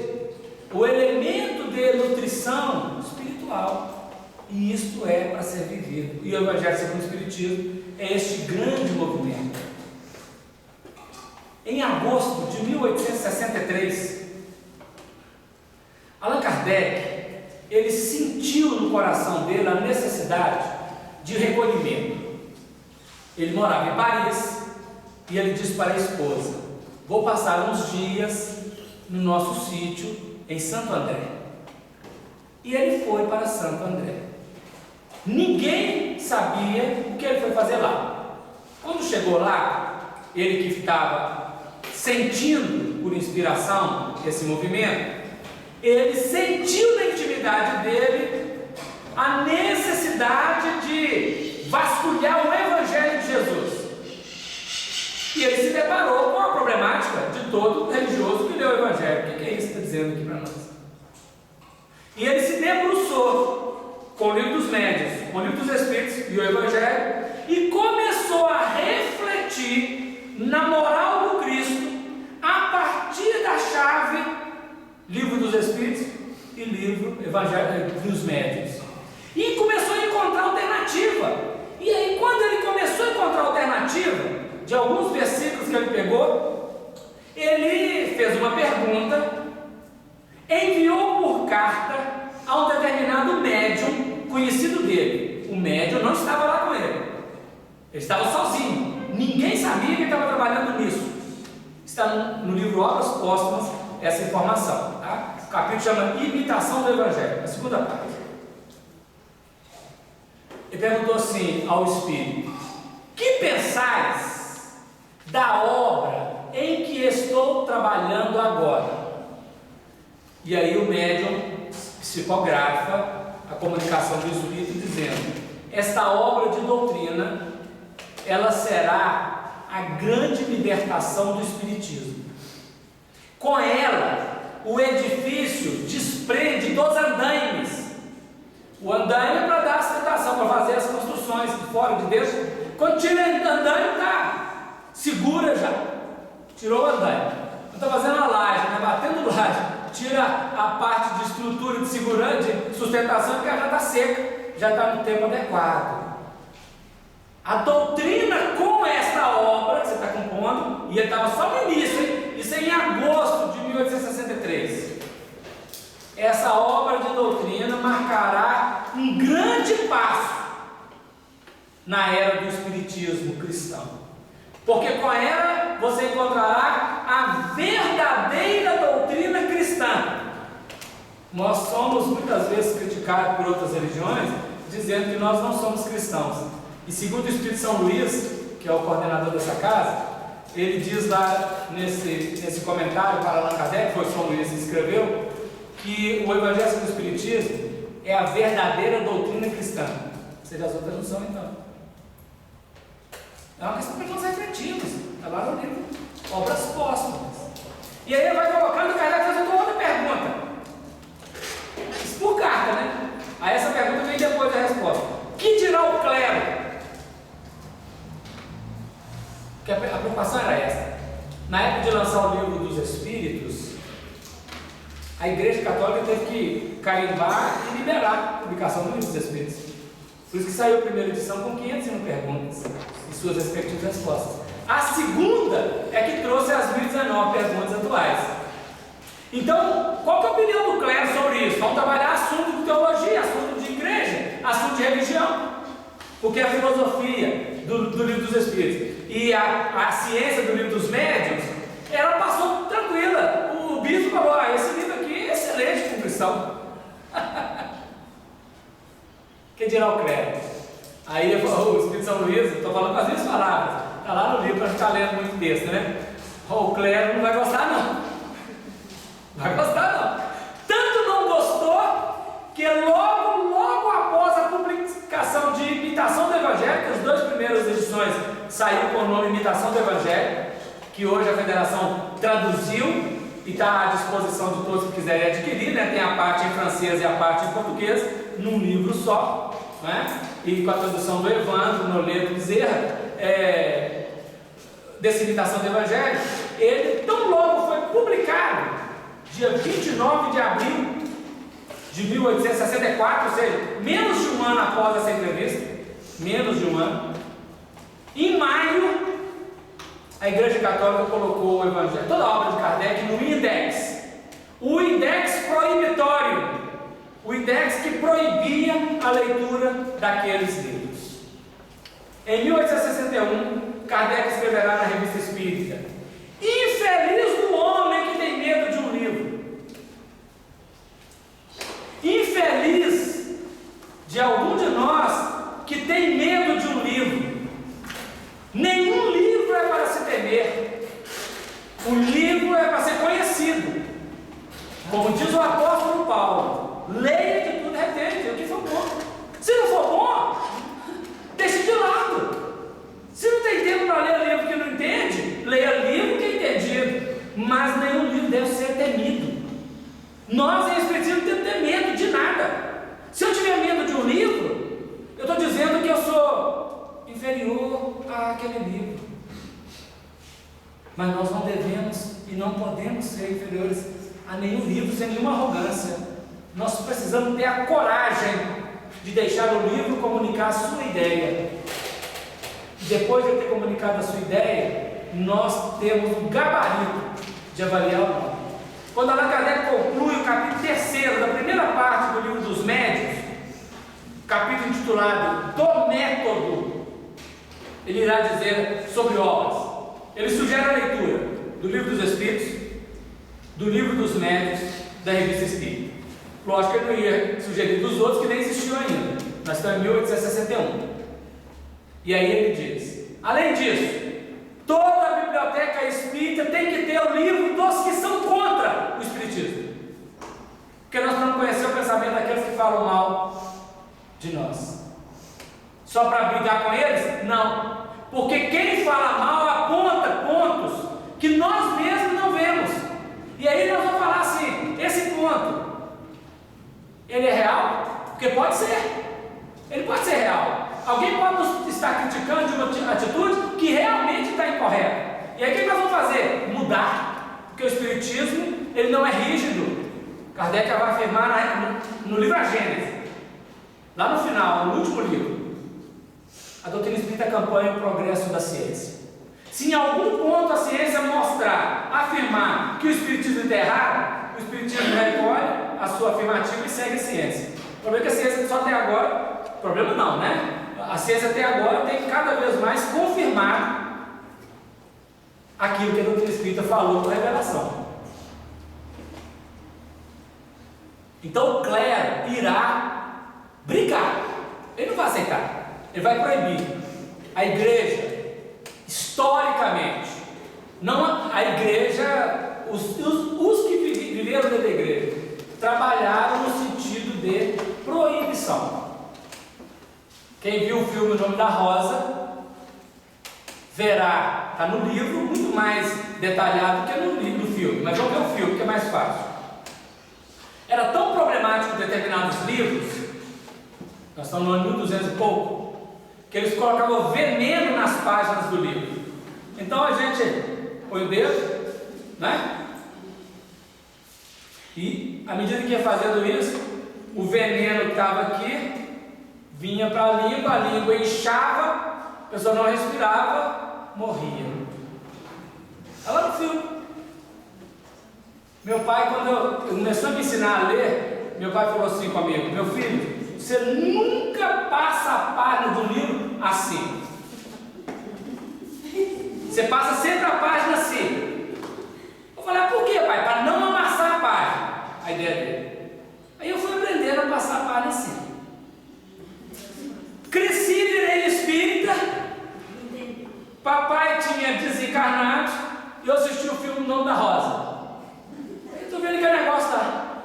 o elemento de nutrição espiritual. E isto é para ser vivido. E o Evangelho segundo o Espiritismo é este grande movimento. Em agosto de 1863, Allan Kardec, ele sentiu no coração dele a necessidade de recolhimento. Ele morava em Paris e ele disse para a esposa: vou passar uns dias no nosso sítio em Santo André. E ele foi para Santo André. Ninguém sabia o que ele foi fazer lá. Quando chegou lá, ele que estava sentindo por inspiração esse movimento, ele sentiu na intimidade dele a necessidade de vasculhar o Evangelho de Jesus. E ele se deparou com a problemática de todo religioso que lê o Evangelho. O que é isso que está dizendo aqui para nós? E ele se debruçou com o livro dos médiuns, com o livro dos Espíritos e o Evangelho, e começou a refletir na moral do Cristo a partir da chave livro dos Espíritos evangelho dos médiuns. E começou a encontrar alternativa. E aí, quando ele começou a encontrar alternativa, de alguns versículos que ele pegou, ele fez uma pergunta, enviou por carta a um determinado médium conhecido dele. O médium não estava lá com ele, ele estava sozinho, ninguém sabia que ele estava trabalhando nisso. Está no livro Obras Póstumas essa informação, tá? O capítulo chama Imitação do Evangelho, a segunda parte. Ele perguntou assim ao Espírito: que pensais da obra em que estou trabalhando agora? E aí o médium psicografa a comunicação do Espírito dizendo: esta obra de doutrina, ela será a grande libertação do Espiritismo. Com ela, o edifício desprende dos andaimes. O andaime é para dar a sustentação, para fazer as construções de fora de dentro. Quando tira o andaime, está segura já. Tirou o andaime. Está fazendo a laje, né? Batendo laje. Tira a parte de estrutura de segurança, de sustentação, porque ela já está seca, já está no tempo adequado. A doutrina com esta obra que você está compondo, e ele estava só no início, hein? Isso é em agosto de 1863. Essa obra de doutrina marcará um grande passo na era do Espiritismo cristão, porque com ela você encontrará a verdadeira doutrina cristã. Nós somos muitas vezes criticados por outras religiões, dizendo que nós não somos cristãos. E segundo o Espírito São Luís, que é o coordenador dessa casa, ele diz lá nesse comentário para Allan Kardec, que foi São Luís que escreveu, que o Evangelho do Espiritismo é a verdadeira doutrina cristã. Ou seja, as outras não são, então. É uma questão para nós refletirmos. Está lá no livro Obras Póstumas. E aí ele vai colocando, o Kardec faz outra pergunta. Isso por carta, né? Aí essa pergunta vem depois da resposta. Que dirá o clero? Porque a preocupação era essa. Na época de lançar o livro dos Espíritos, a Igreja Católica teve que carimbar e liberar a publicação do livro dos Espíritos. Por isso que saiu a primeira edição com 501 perguntas e suas respectivas respostas. A segunda é que trouxe as 1019 perguntas atuais. Então, qual que é a opinião do clero sobre isso? Vamos trabalhar assunto de teologia, assunto de igreja, assunto de religião, porque a filosofia do livro dos Espíritos e a ciência do livro dos médiuns, ela passou tranquila. O bispo falou: esse livro aqui é excelente para o cristão. Que dirá o clero? Aí o Espírito São Luís, estou falando com as minhas palavras, está lá no livro para ficar lendo muito texto, né? O clero não vai gostar, não. Vai gostar, não. Tanto não gostou que logo após a publicação de Imitação do Evangelho, que as duas primeiras edições saíram com o nome Imitação do Evangelho, que hoje a Federação traduziu e está à disposição de todos que quiserem adquirir, né? Tem a parte em francês e a parte em português, num livro só, né? E com a tradução do Evandro Noleto Bezerra, dessa Imitação do Evangelho. Ele tão logo foi publicado, dia 29 de abril de 1864, ou seja, menos de um ano após essa entrevista, menos de um ano, em maio, a Igreja Católica colocou o Evangelho, toda a obra de Kardec, no index, o index proibitório, o index que proibia a leitura daqueles livros. Em 1861, Kardec escreverá na Revista Espírita: infeliz do homem que tem medo de um livro. Infeliz de algum de nós que tem medo de um livro. Nenhum livro é para se temer. O livro é para ser conhecido. Como diz o apóstolo Paulo: leia de tudo, retente, o que for bom. Se não for bom, deixe de lado. Se não tem tempo para ler livro que não entende, leia livro que é entendido. Mas nenhum livro deve ser temido. Nós em Espiritismo não temos que ter medo de nada. Se eu tiver medo de um livro, eu estou dizendo que eu sou inferior àquele livro. Mas nós não devemos e não podemos ser inferiores a nenhum livro sem nenhuma arrogância. nós precisamos ter a coragem de deixar o livro comunicar a sua ideia. Depois de ter comunicado a sua ideia, nós temos um gabarito de avaliar o nome. Quando Allan Kardec conclui o capítulo 3 da primeira parte do livro dos Médiuns, capítulo intitulado Do Método, ele irá dizer sobre obras. Ele sugere a leitura do Livro dos Espíritos, do Livro dos Médiuns, da Revista Espírita. Lógico que ele não ia sugerir dos outros que nem existiam ainda. Nós estamos em 1861. E aí ele diz: além disso, toda a biblioteca espírita tem que ter o livro dos que são contra o espiritismo. Porque nós não conhecemos o pensamento daqueles que falam mal de nós. Só para brigar com eles? Não. Porque quem fala mal aponta pontos que nós mesmos não vemos. E aí nós vamos falar assim: esse ponto, ele é real? Porque pode ser. Ele pode ser real. Alguém pode nos estar criticando de uma atitude que realmente está incorreta. E aí o que nós vamos fazer? Mudar. Porque o Espiritismo, ele não é rígido. Kardec vai afirmar no livro A Gênese, lá no final, no último livro. A doutrina espírita acompanha o progresso da ciência. Se em algum ponto a ciência mostrar, afirmar que o Espiritismo está errado, o Espiritismo recolhe a sua afirmativa e segue a ciência. O problema é que a ciência só até agora, problema não, né? A ciência até agora tem cada vez mais confirmado aquilo que a doutrina espírita falou com revelação. Então o clero irá brigar, ele não vai aceitar. Ele vai proibir. A igreja, historicamente, não a igreja, os que viveram dentro da igreja, trabalharam no sentido de proibição. Quem viu o filme O Nome da Rosa, verá, está no livro, muito mais detalhado que no filme, mas vamos ver o filme, que é mais fácil. Era tão problemático determinados livros, nós estamos no ano 1200 e pouco, que eles colocavam veneno nas páginas do livro. Então a gente põe o dedo, né? E à medida que ia fazendo isso, o veneno que estava aqui vinha para a língua inchava, a pessoa não respirava, morria. Ela no filme. Meu pai, quando eu começou a me ensinar a ler, meu pai falou assim comigo: meu filho, você nunca passa a página do livro assim. Você passa sempre a página assim. Eu falei: por quê, pai? Para não amassar a página. A ideia dele. Aí eu fui aprendendo a passar a página assim. Cresci, virei espírita. Papai tinha desencarnado e eu assisti o filme O Nome da Rosa. Eu estou vendo que o negócio tá.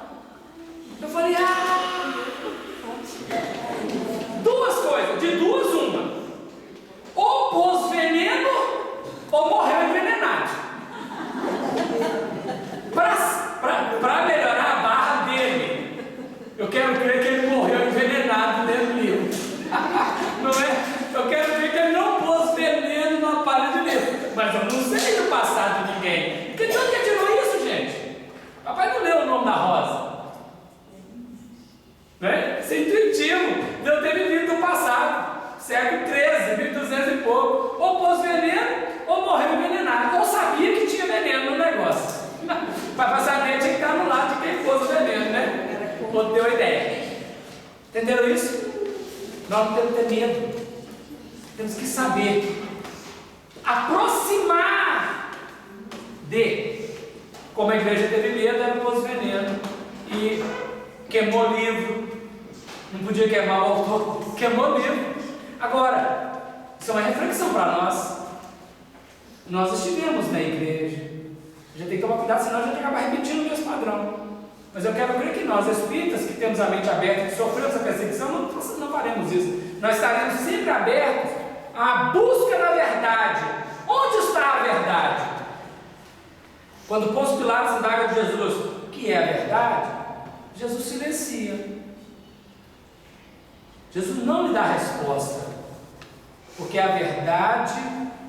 Eu falei: duas coisas, de duas uma. Ou pôs veneno, ou morreu envenenado. Para melhorar a barra dele, eu quero crer que ele morreu envenenado dentro do livro. Não é? Eu quero crer que ele não pôs veneno na palha de livro. Mas eu não sei do passado de ninguém. Porque de onde que tirou isso, gente? Papai não leu O Nome da Rosa. Né? Isso é intuitivo de eu ter vivido no passado, século XIII, 1200 e pouco. Ou pôs veneno, ou morreu envenenado, ou sabia que tinha veneno no negócio. Para saber, tinha que estar no lado de quem pôs o veneno, né? Ou deu a ideia. Entenderam isso? Nós não temos que ter medo, temos que saber aproximar de. Como a igreja teve medo, ela pôs veneno e queimou o livro. Não podia queimar o autor, queimou o livro. Agora, isso é uma reflexão para nós. Nós estivemos na igreja. A gente tem que tomar cuidado, senão a gente acaba repetindo o mesmo padrão. Mas eu quero crer que nós, espíritas, que temos a mente aberta, que sofremos essa perseguição, não faremos isso. Nós estaremos sempre abertos à busca da verdade. Onde está a verdade? Quando Pôncio Pilatos indaga de Jesus o que é a verdade, Jesus silencia. Jesus não lhe dá resposta, porque a verdade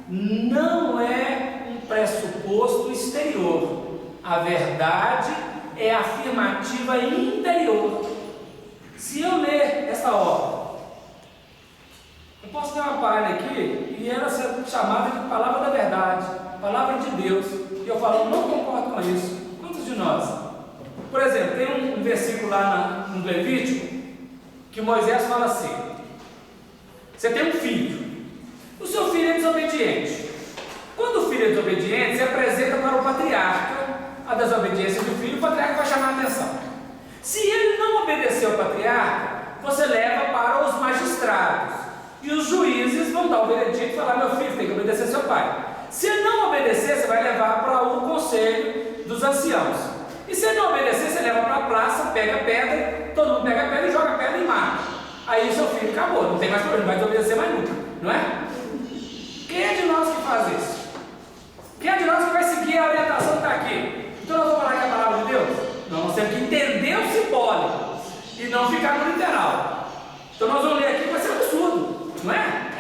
não é um pressuposto exterior. A verdade é afirmativa interior. Se eu ler essa ordem, eu posso ter uma palha aqui e ela ser chamada de palavra da verdade, palavra de Deus, e eu falo, não concordo com isso. Quantos de nós? Por exemplo, tem um versículo lá no Levítico que Moisés fala assim: você tem um filho, o seu filho é desobediente. Quando o filho é desobediente, se apresenta para o patriarca a desobediência do filho, o patriarca vai chamar a atenção. Se ele não obedecer ao patriarca, você leva para os magistrados, e os juízes vão dar o veredito e falar: meu filho, tem que obedecer seu pai. Se ele não obedecer, você vai levar para o conselho dos anciãos. E se ele não obedecer, você leva para a praça, pega pedra, todo mundo pega pedra e joga pedra e mata. Aí seu filho acabou, não tem mais problema, não vai desobedecer mais nunca, não é? Quem é de nós que faz isso? Quem é de nós que vai seguir a orientação que está aqui? Então nós vamos falar que é a palavra de Deus? Não, nós temos que entender o simbólico e não ficar no literal. Então nós vamos ler aqui, vai ser absurdo, não é?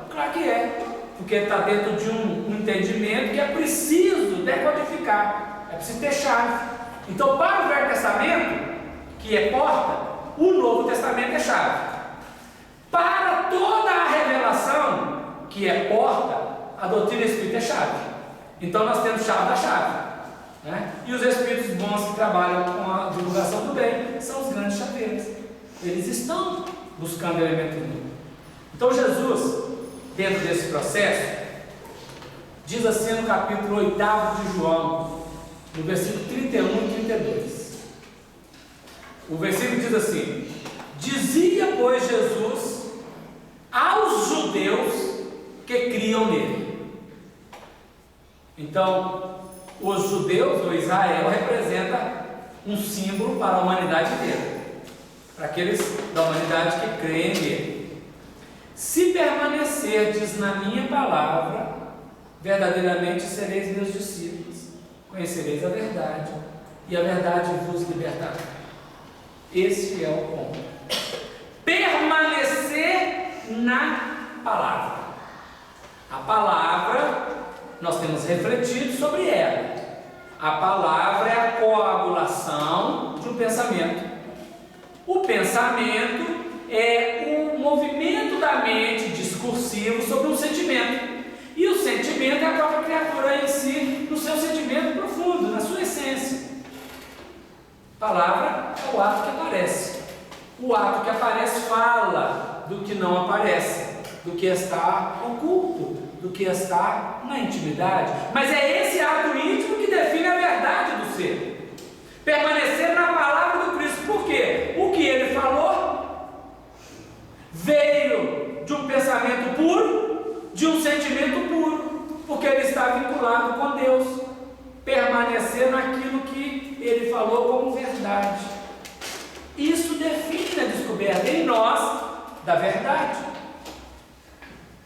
Claro que é, porque está dentro de um entendimento que é preciso decodificar, é preciso ter chave. Então, para o Velho Testamento, que é porta, o Novo Testamento é chave. Para toda a revelação, que é porta, a doutrina espírita é chave. Então nós temos chave da chave, né? E os espíritos bons que trabalham com a divulgação do bem são os grandes chaveiros. Eles estão buscando elemento novo. Então Jesus, dentro desse processo, diz assim no capítulo 8 de João, no versículo 31 e 32. O versículo diz assim: dizia, pois, Jesus aos judeus que criam nele. Então, os judeus, ou Israel, representa um símbolo para a humanidade inteira, para aqueles da humanidade que creem nele. Se permanecerdes na minha palavra, verdadeiramente sereis meus discípulos, conhecereis a verdade, e a verdade vos libertará. Esse é o ponto. Permanecer na palavra. A palavra, nós temos refletido sobre ela. A palavra é a coagulação de um pensamento. O pensamento é o movimento da mente discursivo sobre um sentimento. E o sentimento é a própria criatura em si, no seu sentimento profundo, na sua essência. Palavra é o ato que aparece. O ato que aparece fala do que não aparece, do que está oculto, do que está na intimidade. Mas é esse ato íntimo que define a verdade do ser. Permanecer na palavra do Cristo. Por quê? O que ele falou veio de um pensamento puro, de um sentimento puro, porque ele está vinculado com Deus. Permanecer naquilo que ele falou como verdade. Isso define a descoberta em nós da verdade.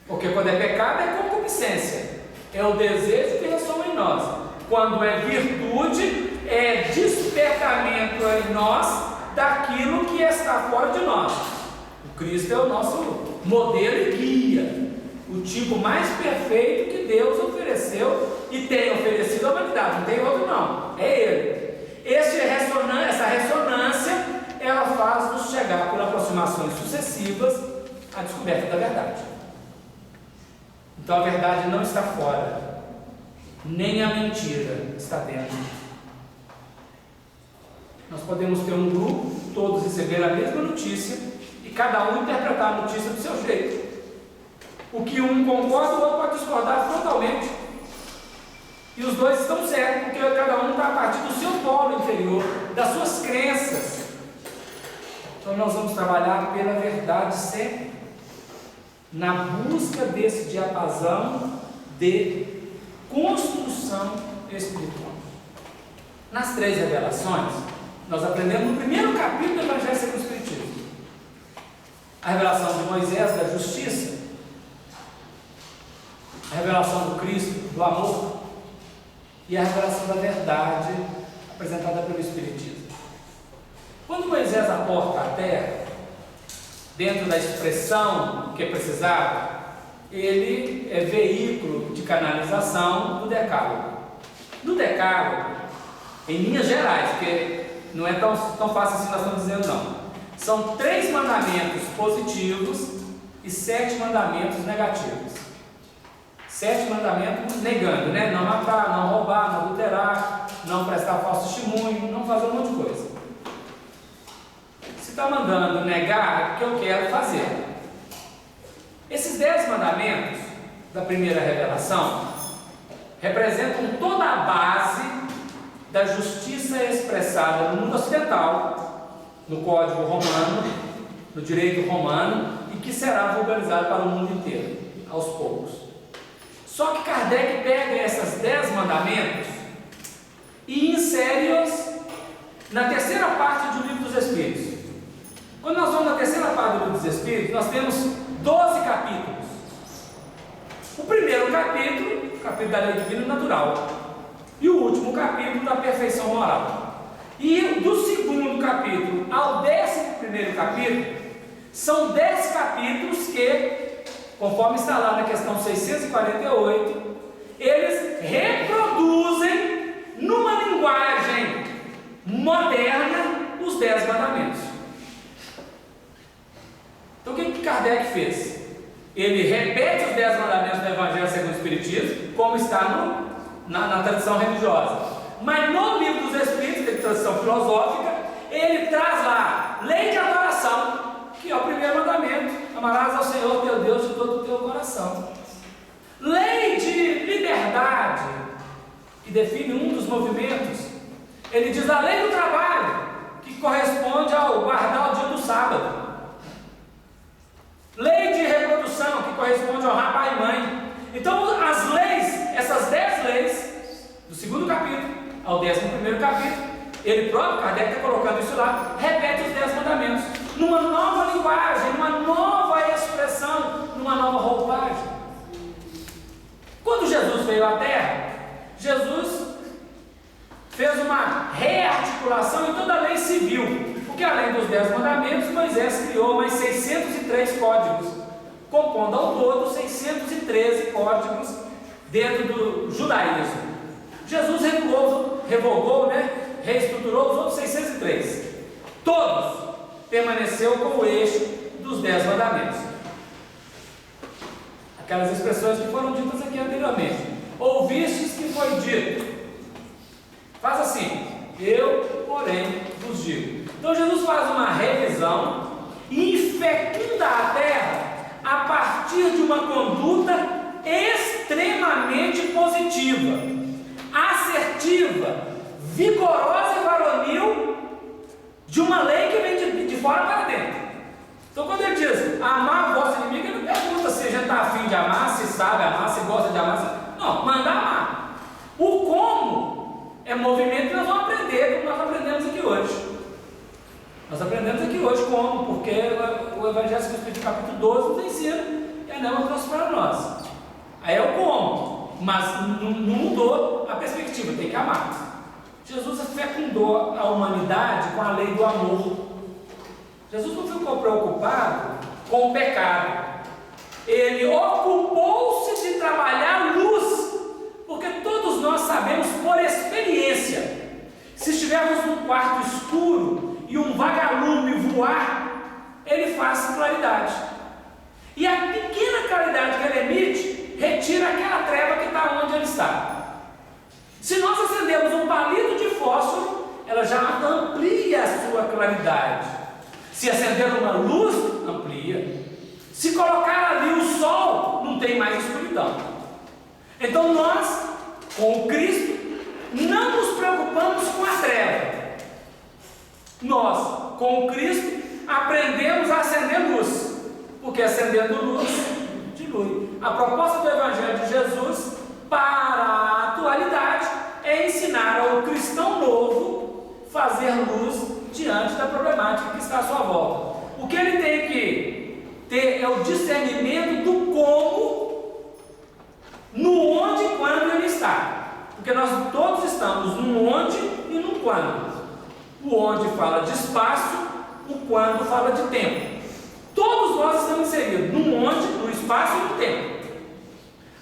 Porque quando é pecado é concupiscência, é o desejo que ressoma em nós. Quando é virtude, é despertamento em nós daquilo que está fora de nós. O Cristo é o nosso modelo e guia, o tipo mais perfeito que Deus ofereceu e tem oferecido à humanidade. Não tem outro não, é Ele. Essa ressonância, ela faz-nos chegar por aproximações sucessivas à descoberta da verdade. Então a verdade não está fora, nem a mentira está dentro. Nós podemos ter um grupo, todos receber a mesma notícia e cada um interpretar a notícia do seu jeito. O que um concorda, o outro pode discordar frontalmente. E os dois estão certos, porque cada um está a partir do seu polo interior, das suas crenças. Então nós vamos trabalhar pela verdade sempre, na busca desse diapasão de construção espiritual. Nas 3 revelações, nós aprendemos no primeiro capítulo do Evangelho segundo o Espiritismo. A revelação de Moisés, da justiça, a revelação do Cristo, do amor, e a revelação da verdade apresentada pelo Espiritismo. Quando Moisés aporta a terra, dentro da expressão que é precisada, ele é veículo de canalização do Decálogo. No Decálogo, em linhas gerais, porque não é tão fácil assim nós estamos dizendo não. São 3 mandamentos positivos e 7 mandamentos negativos. 7 mandamentos negando, né? Não matar, não roubar, não adulterar, não prestar falso testemunho, não fazer um monte de coisa. Se está mandando negar, é porque eu quero fazer. Esses 10 mandamentos da primeira revelação representam toda a base da justiça expressada no mundo ocidental, no Código Romano, no direito romano, e que será vulgarizado para o mundo inteiro, aos poucos. Só que Kardec pega esses 10 mandamentos e insere-os na terceira parte do Livro dos Espíritos. Quando nós vamos na terceira parte do Livro dos Espíritos, nós temos 12 capítulos. O primeiro capítulo, o capítulo da lei divina e natural, e o último capítulo da perfeição moral. E do segundo capítulo ao 11º capítulo, são 10 capítulos que, conforme está lá na questão 648, eles reproduzem numa linguagem moderna os 10 mandamentos. Então o que Kardec fez? Ele repete os 10 mandamentos do Evangelho segundo o Espiritismo, como está na tradição religiosa. Mas no Livro dos Espíritos, que é tradição filosófica, ele traz lá lei de adoração, que é o primeiro mandamento: amarás ao Senhor teu Deus de todo o teu coração. Lei de liberdade, que define um dos movimentos. Ele diz a lei do trabalho, que corresponde ao guardar o dia do sábado. Lei de reprodução, que corresponde ao honrar pai e mãe. Então as leis, essas 10 leis, do segundo capítulo ao 11º capítulo, ele próprio, Kardec está colocando isso lá, repete os 10 mandamentos, numa nova linguagem, numa nova expressão, numa nova roupagem. Quando Jesus veio à Terra, Jesus fez uma rearticulação em toda a lei civil, porque além dos 10 mandamentos, Moisés criou mais 603 códigos, compondo ao todo 613 códigos dentro do judaísmo. Jesus revogou, reestruturou os outros 603. Todos permaneceu com o eixo dos 10 mandamentos. Aquelas expressões que foram ditas aqui anteriormente. Ouvistes que foi dito. Faz assim: eu, porém, vos digo. Então Jesus faz uma revisão e fecunda a terra a partir de uma conduta extremamente positiva, assertiva, vigorosa e varonil, de uma lei que vem de fora para dentro. Então quando ele diz amar o vosso inimigo, ele não pergunta se a gente está afim de amar, se sabe amar, se gosta de amar. Não, manda amar. O como é movimento que nós vamos aprender, como nós aprendemos aqui hoje. Nós aprendemos aqui hoje como, porque o Evangelho segundo o Espírito, capítulo 12, nos ensina, e a Nelma trouxe para nós. Aí é o como, mas não mudou a perspectiva, tem que amar. Jesus fecundou a humanidade com a lei do amor. Jesus não ficou preocupado com o pecado, ele ocupou-se de trabalhar a luz, porque todos nós sabemos por experiência, se estivermos num quarto escuro e um vagalume voar, ele faz claridade, e a pequena claridade que ele emite retira aquela treva que está onde ele está. Se nós acendemos um palito de fósforo, ela já amplia a sua claridade. Se acender uma luz, amplia. Se colocar ali o sol, não tem mais escuridão. Então nós, com o Cristo, não nos preocupamos com a treva. Nós, com o Cristo, aprendemos a acender luz, porque acendendo luz, dilui. A proposta do Evangelho de Jesus para a atualidade é ensinar ao cristão novo fazer luz diante da problemática que está à sua volta. O que ele tem que ter é o discernimento do como, no onde e quando ele está, porque nós todos estamos no onde e no quando. O onde fala de espaço, o quando fala de tempo. Todos nós estamos inseridos no onde, no espaço e no tempo.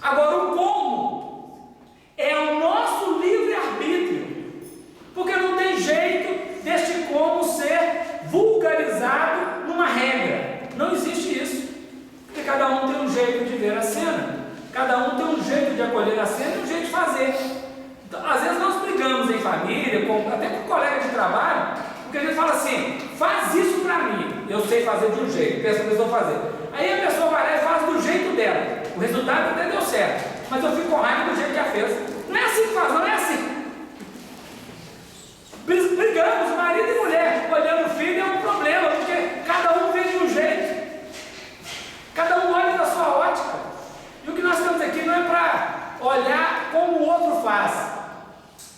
Agora o como é o nosso livre-arbítrio, Cada um tem um jeito de acolher a cena e um jeito de fazer. Então, às vezes nós brigamos em família, até com colega de trabalho, porque a gente fala assim: faz isso para mim, eu sei fazer de um jeito, pensa que eu vou fazer. Aí a pessoa vai lá e faz do jeito dela, o resultado até deu certo, mas eu fico com raiva do jeito que ela fez. Não é assim que faz, não é assim. Brigamos, marido e mulher, olhando o filho é um problema, porque cada um vê de um jeito, cada um olha da sua ótica. E o que nós estamos aqui não é para olhar como o outro faz,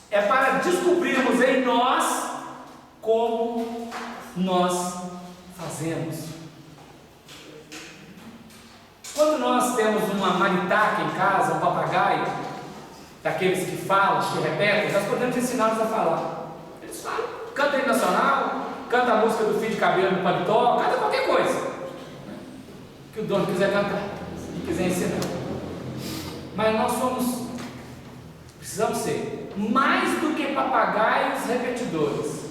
é para descobrirmos em nós como nós fazemos. Quando nós temos uma maritaca em casa, um papagaio, daqueles que falam, que repetem, nós podemos ensiná-los a falar. Eles falam, canta hino nacional, canta a música do fio de cabelo no paletó, canta qualquer coisa que o dono quiser cantar e quiser ensinar. Mas nós precisamos ser mais do que papagaios repetidores.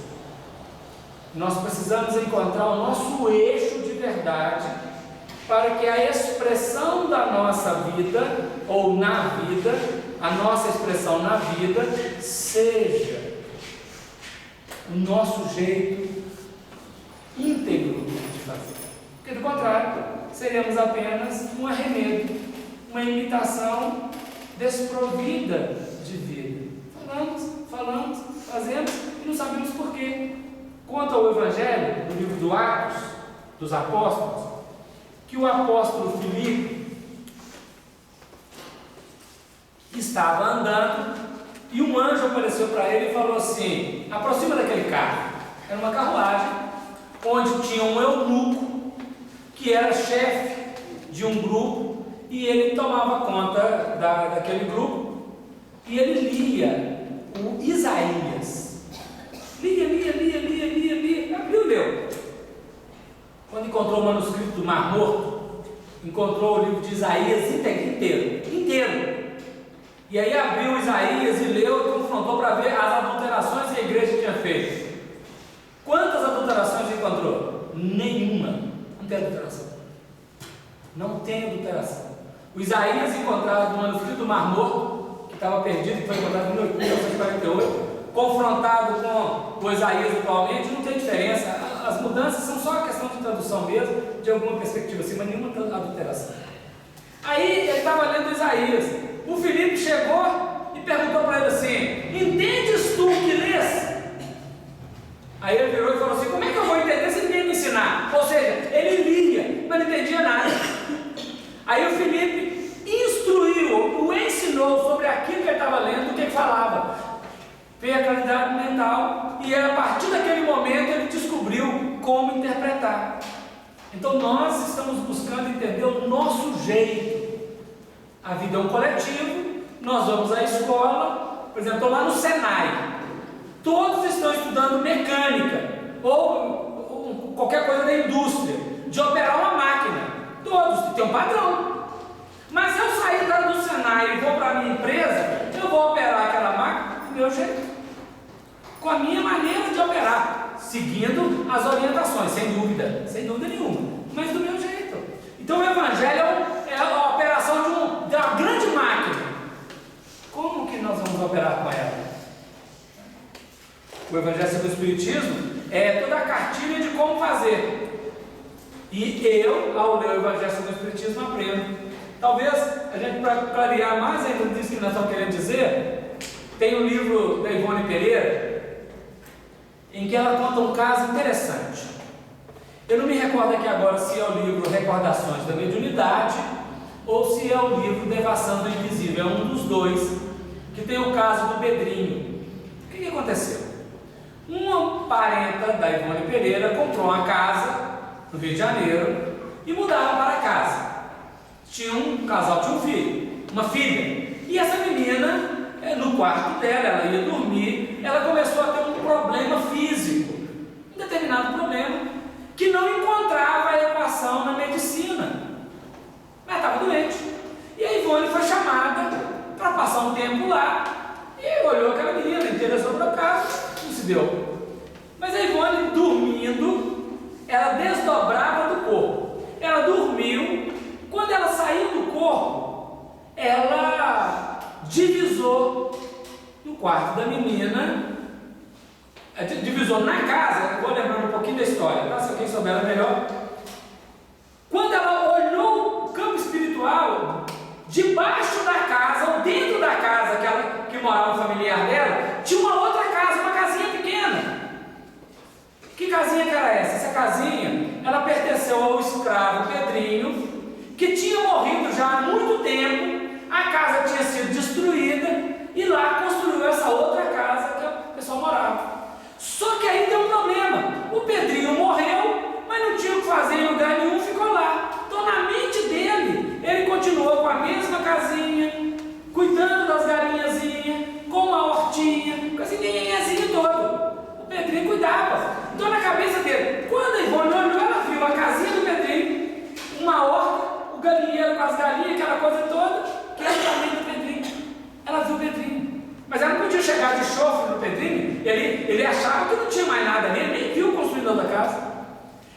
Nós precisamos encontrar o nosso eixo de verdade, para que a expressão da nossa vida, ou na vida, a nossa expressão na vida, seja o nosso jeito íntegro de fazer. Porque, do contrário, seremos apenas um arremedo, uma imitação desprovida de vida. Falamos, fazemos e não sabemos porquê. Quanto ao Evangelho, no livro do Atos dos Apóstolos, que o apóstolo Filipe estava andando e um anjo apareceu para ele e falou assim: aproxima daquele carro. Era uma carruagem onde tinha um eunuco que era chefe de um grupo e ele tomava conta daquele grupo e ele lia o Isaías. Lia, abriu e leu. Quando encontrou o manuscrito do Mar Morto, encontrou o livro de Isaías inteiro. E aí abriu Isaías e leu e confrontou para ver as adulterações que a igreja tinha feito. Quantas adulterações encontrou? Nenhuma. Não tem adulteração. Não tem adulteração. O Isaías encontrado no manuscrito do Mar Morto, que estava perdido, que foi encontrado em 1948, confrontado com o Isaías atualmente, não tem diferença. As mudanças são só a questão de tradução mesmo, de alguma perspectiva assim, mas nenhuma adulteração. Aí ele estava lendo Isaías. O Filipe chegou e perguntou para ele assim: entendes tu o que lês? Aí ele virou e falou assim: como é que eu vou entender se ninguém me ensinar? Ou seja, ele lia, mas não entendia nada. Aí o Filipe instruiu, o ensinou sobre aquilo que ele estava lendo, o que ele falava. Veio a claridade mental e a partir daquele momento ele descobriu como interpretar. Então nós estamos buscando entender o nosso jeito. A vida é um coletivo, nós vamos à escola, por exemplo, estou lá no Senai, todos estão estudando mecânica ou qualquer coisa da indústria, de operar uma máquina, todos, tem um padrão. Mas se eu sair do Senai e vou para a minha empresa, eu vou operar aquela máquina do meu jeito, com a minha maneira de operar, seguindo as orientações, sem dúvida nenhuma, mas do meu jeito. Então o Evangelho é a operação de uma grande máquina. Como que nós vamos operar com ela? O Evangelho segundo o Espiritismo é toda a cartilha de como fazer. E eu, ao ler o Evangelho segundo o Espiritismo, aprendo. Talvez a gente, para clarear mais ainda disso que nós estamos querendo dizer, tem um livro da Ivone Pereira, em que ela conta um caso interessante. Eu não me recordo aqui agora se é o livro Recordações da Mediunidade ou se é o livro Devassando do Invisível. É um dos dois, que tem o caso do Pedrinho. O que aconteceu? Uma parenta da Ivone Pereira comprou uma casa no Rio de Janeiro e mudaram para casa. Tinha um casal, tinha um filho, uma filha, e essa menina, no quarto dela, ela ia dormir, ela começou a ter um problema físico, um determinado problema, que não encontrava a equação na medicina, mas estava doente. E a Ivone foi chamada para passar um tempo lá, e olhou aquela menina, interessou para casa, não se deu. Mas a Ivone, dormindo, ela desdobrava do corpo, ela dormiu. Quando ela saiu do corpo, quarto da menina, divisor na casa, vou lembrando um pouquinho da história, tá? Se alguém souber ela melhor. Quando ela olhou o campo espiritual, debaixo da casa, ou dentro da casa que morava o familiar dela, tinha uma outra casa, uma casinha pequena. Que casinha que era essa? Essa casinha, ela pertenceu ao escravo Pedrinho, que tinha morrido já há muito tempo. A casa tinha sido destruída e lá construiu essa outra casa que o pessoal morava. Só que aí tem um problema: o Pedrinho morreu, mas não tinha o que fazer em lugar nenhum, ficou lá. Então, na mente dele, ele continuou com a mesma casinha, cuidando das galinhazinhas, com uma hortinha, com esse ninhazinho todo. O Pedrinho cuidava. Então, na cabeça dele, quando a Ivone olhou, ela viu a casinha do Pedrinho, uma horta, o galinheiro com as galinhas, aquela coisa toda, que era também do Pedrinho. Ela viu o Pedrinho. Mas ela não podia chegar de chofre no Pedrinho, ele achava que não tinha mais nada ali, ele nem viu o construidor da casa.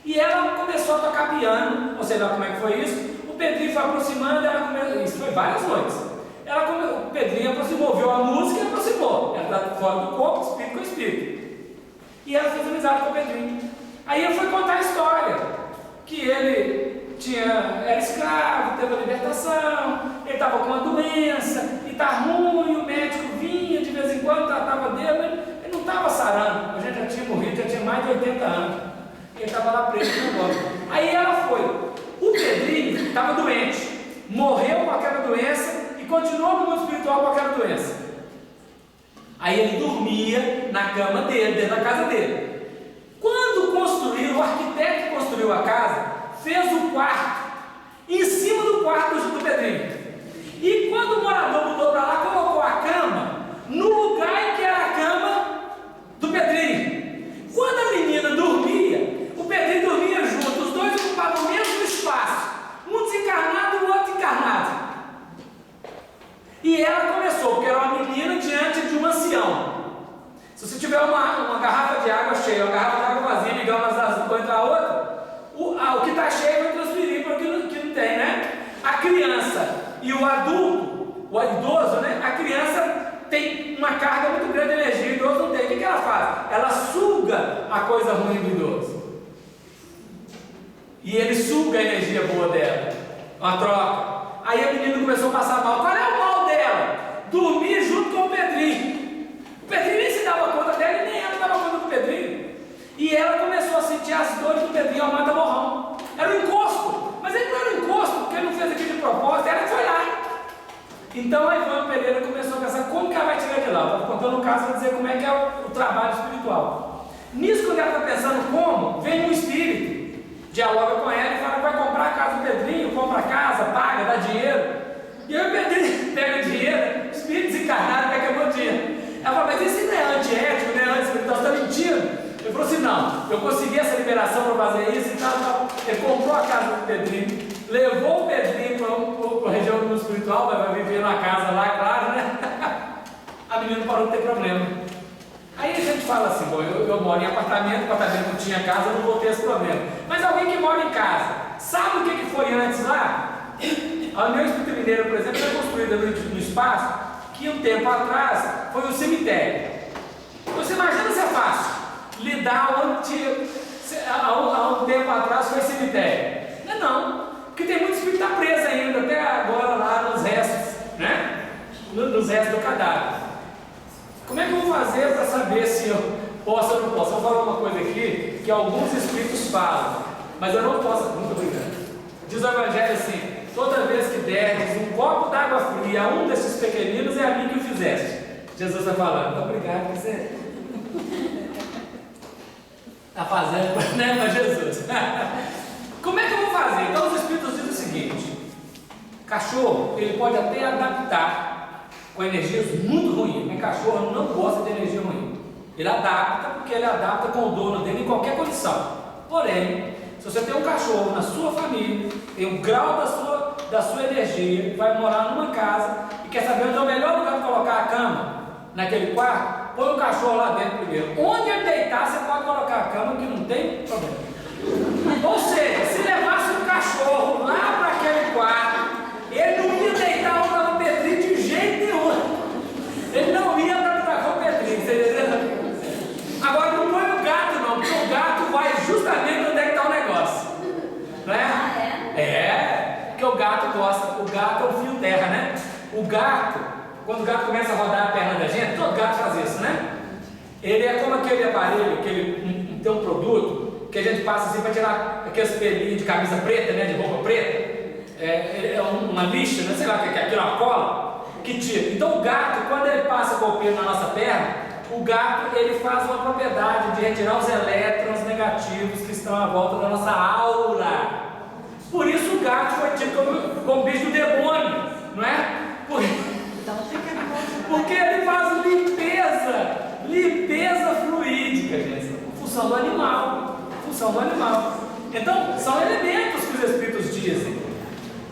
E ela começou a tocar piano, você sabe como é que foi isso? O Pedrinho foi aproximando, ela começou, isso foi várias noites. O Pedrinho aproximou, viu a música e aproximou. Ela está fora do corpo, espírito com espírito. E ela fez amizade com o Pedrinho. Aí ele foi contar a história, que ele era escravo, teve a libertação, ele estava com uma doença, e está ruim, o médico vinha de vez em quando, tratava dele, ele não estava sarando, a gente já tinha morrido, já tinha mais de 80 anos, e ele estava lá preso no negócio. Aí ela foi, o Pedrinho estava doente, morreu com aquela doença, e continuou no mundo espiritual com aquela doença. Aí ele dormia na cama dele, dentro da casa dele. Quando construiu, o arquiteto que construiu a casa, fez o quarto em cima do quarto do Pedrinho. E quando o morador mudou para lá, colocou a cama no lugar em que era a cama do Pedrinho. Quando a menina dormia, o Pedrinho dormia junto, os dois ocupavam o mesmo espaço, um desencarnado e o outro encarnado. E ela começou, porque era uma menina diante de um ancião. Se você tiver uma garrafa de água cheia, uma garrafa de água vazia, ligar umas das duas contra a outra, o que está cheio vai transferir para o que não tem, né? A criança e o adulto, o idoso, né? A criança tem uma carga muito grande de energia, o idoso não tem. O que ela faz? Ela suga a coisa ruim do idoso. E ele suga a energia boa dela. Uma troca. Aí a menina começou a passar mal. Qual é o mal dela? Dormir junto com o Pedrinho. O Pedrinho nem se dava conta dela e nem ela dava conta do Pedrinho. E ela começou a sentir as dores do Pedrinho ao mata-borrão. Era um encosto, mas ele não era um encosto, porque ele não fez aquilo de propósito, ela foi lá. Então a Ivone Pereira começou a pensar como que ela vai tirar de lá. Estava contando um caso para dizer como é que é o trabalho espiritual. Nisso, quando ela está pensando como, vem um espírito, dialoga com ela e fala que vai comprar a casa do Pedrinho, compra a casa, paga, dá dinheiro. E aí o Pedrinho pega o dinheiro, o espírito desencarnado pega o dinheiro. Ela fala, mas isso não é antiético, não é anti-espiritual, você está mentindo. Ele falou assim, não, eu consegui essa liberação para fazer isso e tal. Ele comprou a casa do Pedrinho, levou o Pedrinho para a região do mundo espiritual, vai viver numa casa lá, claro, né? A menina parou de ter problema. Aí a gente fala assim, bom, eu moro em apartamento não tinha casa, eu não vou ter esse problema. Mas alguém que mora em casa, sabe o que foi antes lá? A União Espírita Mineira, por exemplo, foi construída no espaço que um tempo atrás foi um cemitério. Você imagina se é fácil lidar onde há um tempo atrás foi cemitério. Não, porque tem muito espírito que está preso ainda, até agora lá nos restos, né? Nos restos do cadáver. Como é que eu vou fazer para saber se eu posso ou não posso? Eu vou falar uma coisa aqui que alguns espíritos falam, mas eu não posso. Muito obrigado. Diz o Evangelho assim: toda vez que deres um copo d'água fria a um desses pequeninos, é a mim que o fizeste. Jesus está falando. Muito obrigado, que você está fazendo, né, para Jesus. Como é que eu vou fazer? Então os espíritos dizem o seguinte: cachorro, ele pode até adaptar com energias muito ruins, mas cachorro não gosta de energia ruim. Ele adapta porque ele adapta com o dono dele em qualquer condição. Porém, se você tem um cachorro na sua família, tem um grau da sua energia, vai morar numa casa e quer saber onde é o melhor lugar para colocar a cama, naquele quarto, põe o cachorro lá dentro primeiro. Onde ele deitar, você pode colocar a cama, que não tem problema. Ou seja, se levasse um cachorro lá para aquele quarto, ele não ia deitar onde estava o Pedrinho de jeito nenhum. Ele não ia adaptar gosta, o gato é um fio terra, né? O gato, quando o gato começa a rodar a perna da gente, todo gato faz isso, né? Ele é como aquele aparelho, tem um produto que a gente passa assim para tirar aqueles pelinhos de camisa preta, né? De roupa preta. É uma lixa, né? Sei lá o que é aquilo, uma cola que tira. Então o gato, quando ele passa com o pelo na nossa perna, o gato ele faz uma propriedade de retirar os elétrons negativos que estão à volta da nossa aura. Por isso o gato foi tido como bicho do demônio, não é? Porque ele faz limpeza fluídica, gente. Função do animal. Então, são elementos que os espíritos dizem.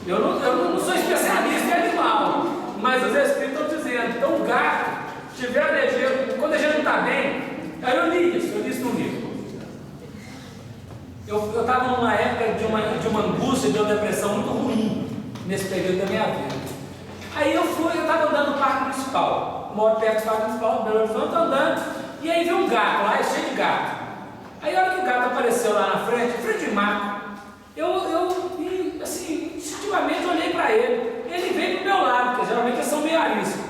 Eu não sou especialista em animal, mas os espíritos estão dizendo. Então, o gato, se tiver alergia, quando a gente não está bem, aí eu li isso no livro. Eu estava numa época de uma angústia, de uma depressão muito ruim, nesse período da minha vida. Aí eu estava andando no Parque Municipal, moro perto do Parque Municipal, Belo Horizonte, estou andando, e aí veio um gato lá, cheio de gato. Aí a hora que o gato apareceu lá na frente de mato, eu assim, instintivamente olhei para ele. Ele veio pro meu lado, porque geralmente eles são meio ariscos.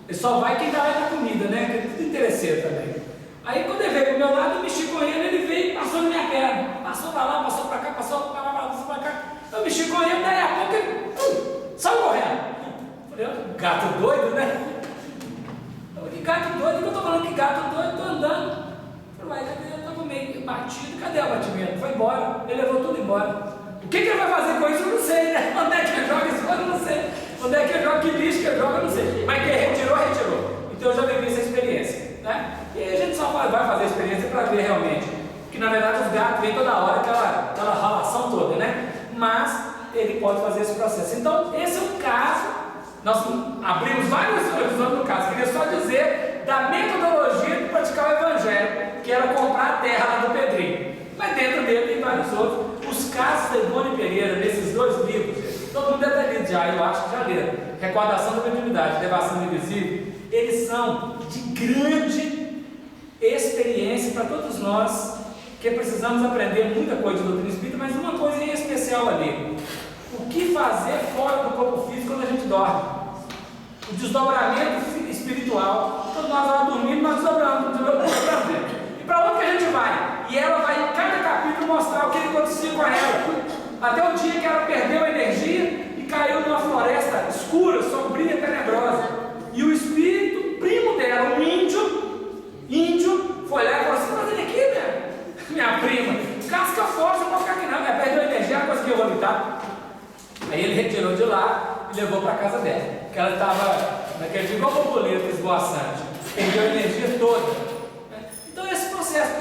Ele só vai quem dá a comida, né? Que é tudo interesseiro também. Aí quando ele veio pro meu lado, eu mexi com ele veio e passou na minha perna. Passou para lá, passou para cá, passou para lá, passou para cá. Eu mexi com ele, daí a pouco ele saiu correndo. Falei, gato doido, né? Eu falei, gato doido, que eu estou falando que gato doido, estou andando. Falei, eu estava meio batido, cadê o batimento? Foi embora, ele levou tudo embora. O que ele vai fazer com isso, eu não sei, né? Onde é que ele joga isso, eu não sei. Onde é que ele joga, que lixo que ele joga, eu não sei. Mas que retirou. Então eu já vivi essa experiência, né? E aí a gente só vai fazer a experiência para ver realmente que na verdade os gatos vêm toda hora, aquela ralação toda, né? Mas ele pode fazer esse processo. Então, esse é um caso. Nós abrimos vários episódios no caso. Queria só dizer da metodologia de praticar o Evangelho, que era comprar a terra lá do Pedrinho. Mas dentro dele tem vários outros. Os casos da Ivone Pereira, nesses dois livros, todo mundo deve ter lido já, eu acho que já leram. Recordação da Mediunidade, Elevação do Invisível. Eles são de grande experiência para todos nós que precisamos aprender muita coisa de doutrina espírita, mas uma coisa em especial ali: o que fazer fora do corpo físico quando a gente dorme, o desdobramento espiritual. Então nós lá dormindo, nós desdobramos. E para onde que a gente vai? E ela vai em cada capítulo mostrar o que acontecia com ela, até o dia que ela perdeu a energia e caiu numa floresta escura, sombria, tenebrosa. E o espírito primo dela, um índio, foi lá e falou assim: mas ele aqui, né? Minha prima, casca forte, não pode ficar aqui não. Ela perdeu a energia, ela conseguiu vomitar. Aí ele retirou de lá e levou para a casa dela, porque ela estava naquele dia igual borboleta esvoaçante, perdeu a energia toda. Então esse processo,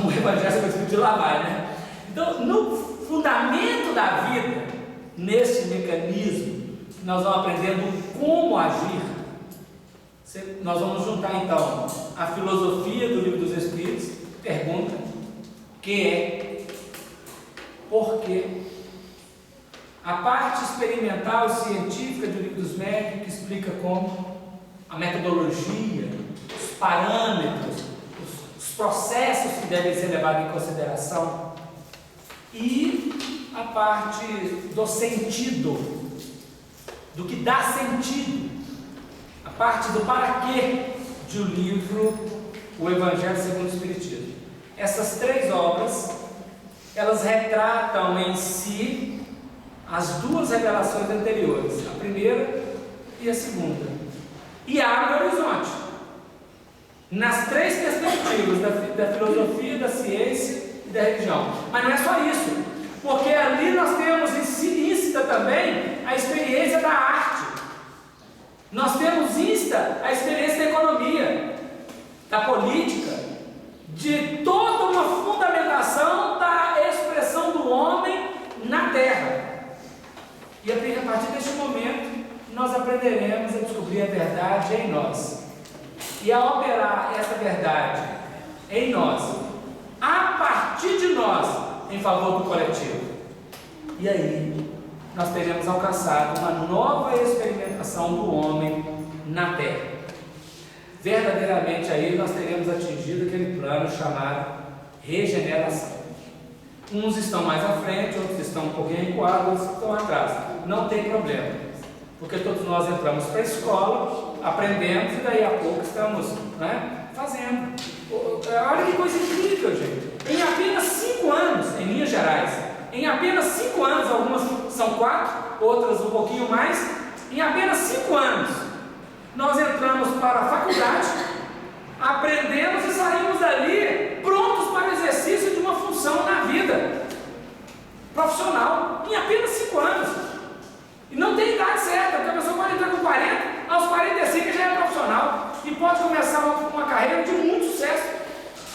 o Evangelho é o espírito de lá vai, né? Então, no fundamento da vida, nesse mecanismo, nós vamos aprendendo como agir. Nós vamos juntar então a filosofia do Livro dos Espíritos, pergunta, que é por quê? A parte experimental e científica do Livro dos Médiuns, que explica como, a metodologia, os parâmetros, os processos que devem ser levados em consideração, e a parte do sentido, do que dá sentido, a parte do para quê de o livro O Evangelho segundo o Espiritismo. Essas três obras, elas retratam em si as duas revelações anteriores, a primeira e a segunda, e abre o horizonte nas três perspectivas da filosofia, da ciência e da religião. Mas não é só isso, porque ali nós temos insta também a experiência da arte, nós temos insta a experiência da economia, da política, de toda uma fundamentação da expressão do homem na Terra. E a partir deste momento, nós aprenderemos a descobrir a verdade em nós e a operar essa verdade em nós, a partir de nós, em favor do coletivo. E aí, nós teremos alcançado uma nova experimentação do homem na Terra. Verdadeiramente aí nós teremos atingido aquele plano chamado regeneração. Uns estão mais à frente, outros estão um pouquinho recuados, outros estão atrás. não tem problema, porque todos nós entramos para a escola, aprendemos e daí a pouco estamos, né, fazendo. Olha que coisa incrível, gente. Em apenas 5 anos, em linhas gerais, em apenas 5 anos, algumas são 4, outras um pouquinho mais, em apenas 5 anos, nós entramos para a faculdade, aprendemos e saímos dali prontos para o exercício de uma função na vida profissional, em apenas 5 anos. E não tem idade certa, porque a pessoa pode entrar com 40, aos 45 já é profissional e pode começar uma carreira de muito sucesso.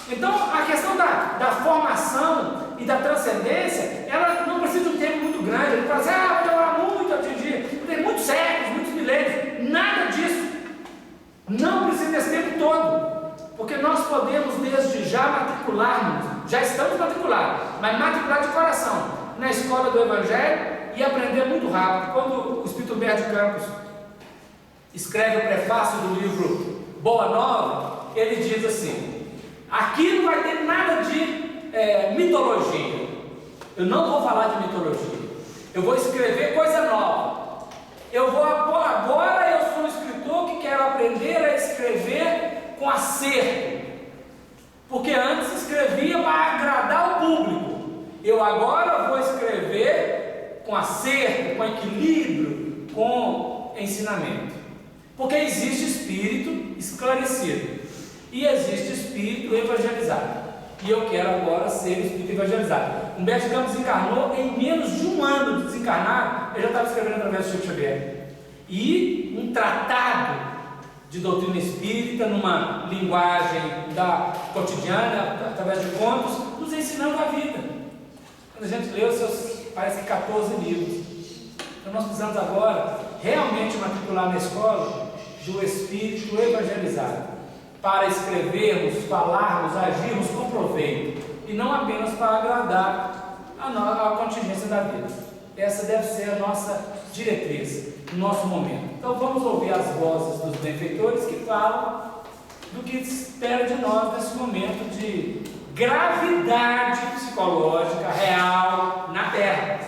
Então, a questão da formação e da transcendência, ela não precisa de um tempo muito grande. Ele fala assim, vai demorar muito a atingir, tem muitos séculos, muitos milênios. Nada disso. Não precisa desse tempo todo, porque nós podemos desde já matricularmos, já estamos matriculados, mas matricular de coração na escola do Evangelho e aprender muito rápido. Quando o Espírito Humberto de Campos escreve o prefácio do livro Boa Nova, ele diz assim: aqui não vai ter nada de mitologia. Eu não vou falar de mitologia, eu vou escrever coisa nova. Agora eu sou um escritor que quero aprender a escrever com acerto, porque antes escrevia para agradar o público. Eu agora vou escrever com acerto, com equilíbrio, com ensinamento, porque existe espírito esclarecido e existe espírito evangelizado, e eu quero agora ser espírito evangelizado. Humberto de Campos encarnou em menos de 1 ano de desencarnar, ele já estava escrevendo através do Chico Xavier, e um tratado de doutrina espírita, numa linguagem cotidiana, através de contos, nos ensinando a vida. Quando a gente lê os seus, parece que 14 livros. Então nós precisamos agora realmente matricular na escola do espírito evangelizado, para escrevermos, falarmos, agirmos com proveito, e não apenas para agradar a contingência da vida. Essa deve ser a nossa diretriz, no nosso momento. Então vamos ouvir as vozes dos benfeitores que falam do que espera de nós nesse momento de gravidade psicológica real na Terra.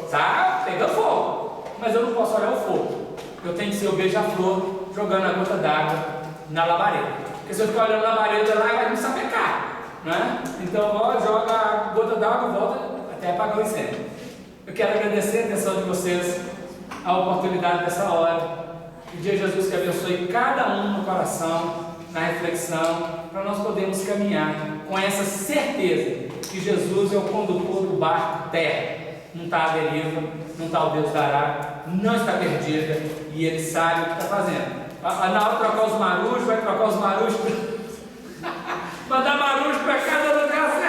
Está pegando fogo, mas eu não posso olhar o fogo, eu tenho que ser o beija-flor jogando a gota d'água na labareda, porque se eu ficar olhando a labareda lá, vai me sapecar, né? Então, joga a gota d'água e volta até apagar o incêndio. Eu quero agradecer a atenção de vocês, a oportunidade dessa hora, pedir a Jesus que abençoe cada um no coração, na reflexão, para nós podermos caminhar com essa certeza que Jesus é o condutor do barco terra, não está à deriva, não está o Deus dará, não está perdida, e Ele sabe o que está fazendo. Na hora de trocar os marujos, vai trocar os marujos, mandar marujos para cada lugar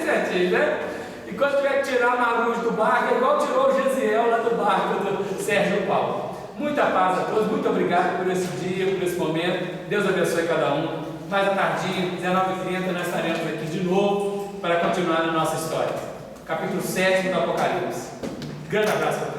certinho, né? E quando tiver que tirar marujos do barco, é igual tirou o Gesiel lá do barco do Sérgio Paulo. Muita paz a todos, muito obrigado por esse dia, por esse momento. Deus abençoe cada um. Mais à tardinha, 19h30, nós estaremos aqui de novo para continuar a nossa história. Capítulo 7 do Apocalipse. Grande abraço para todos.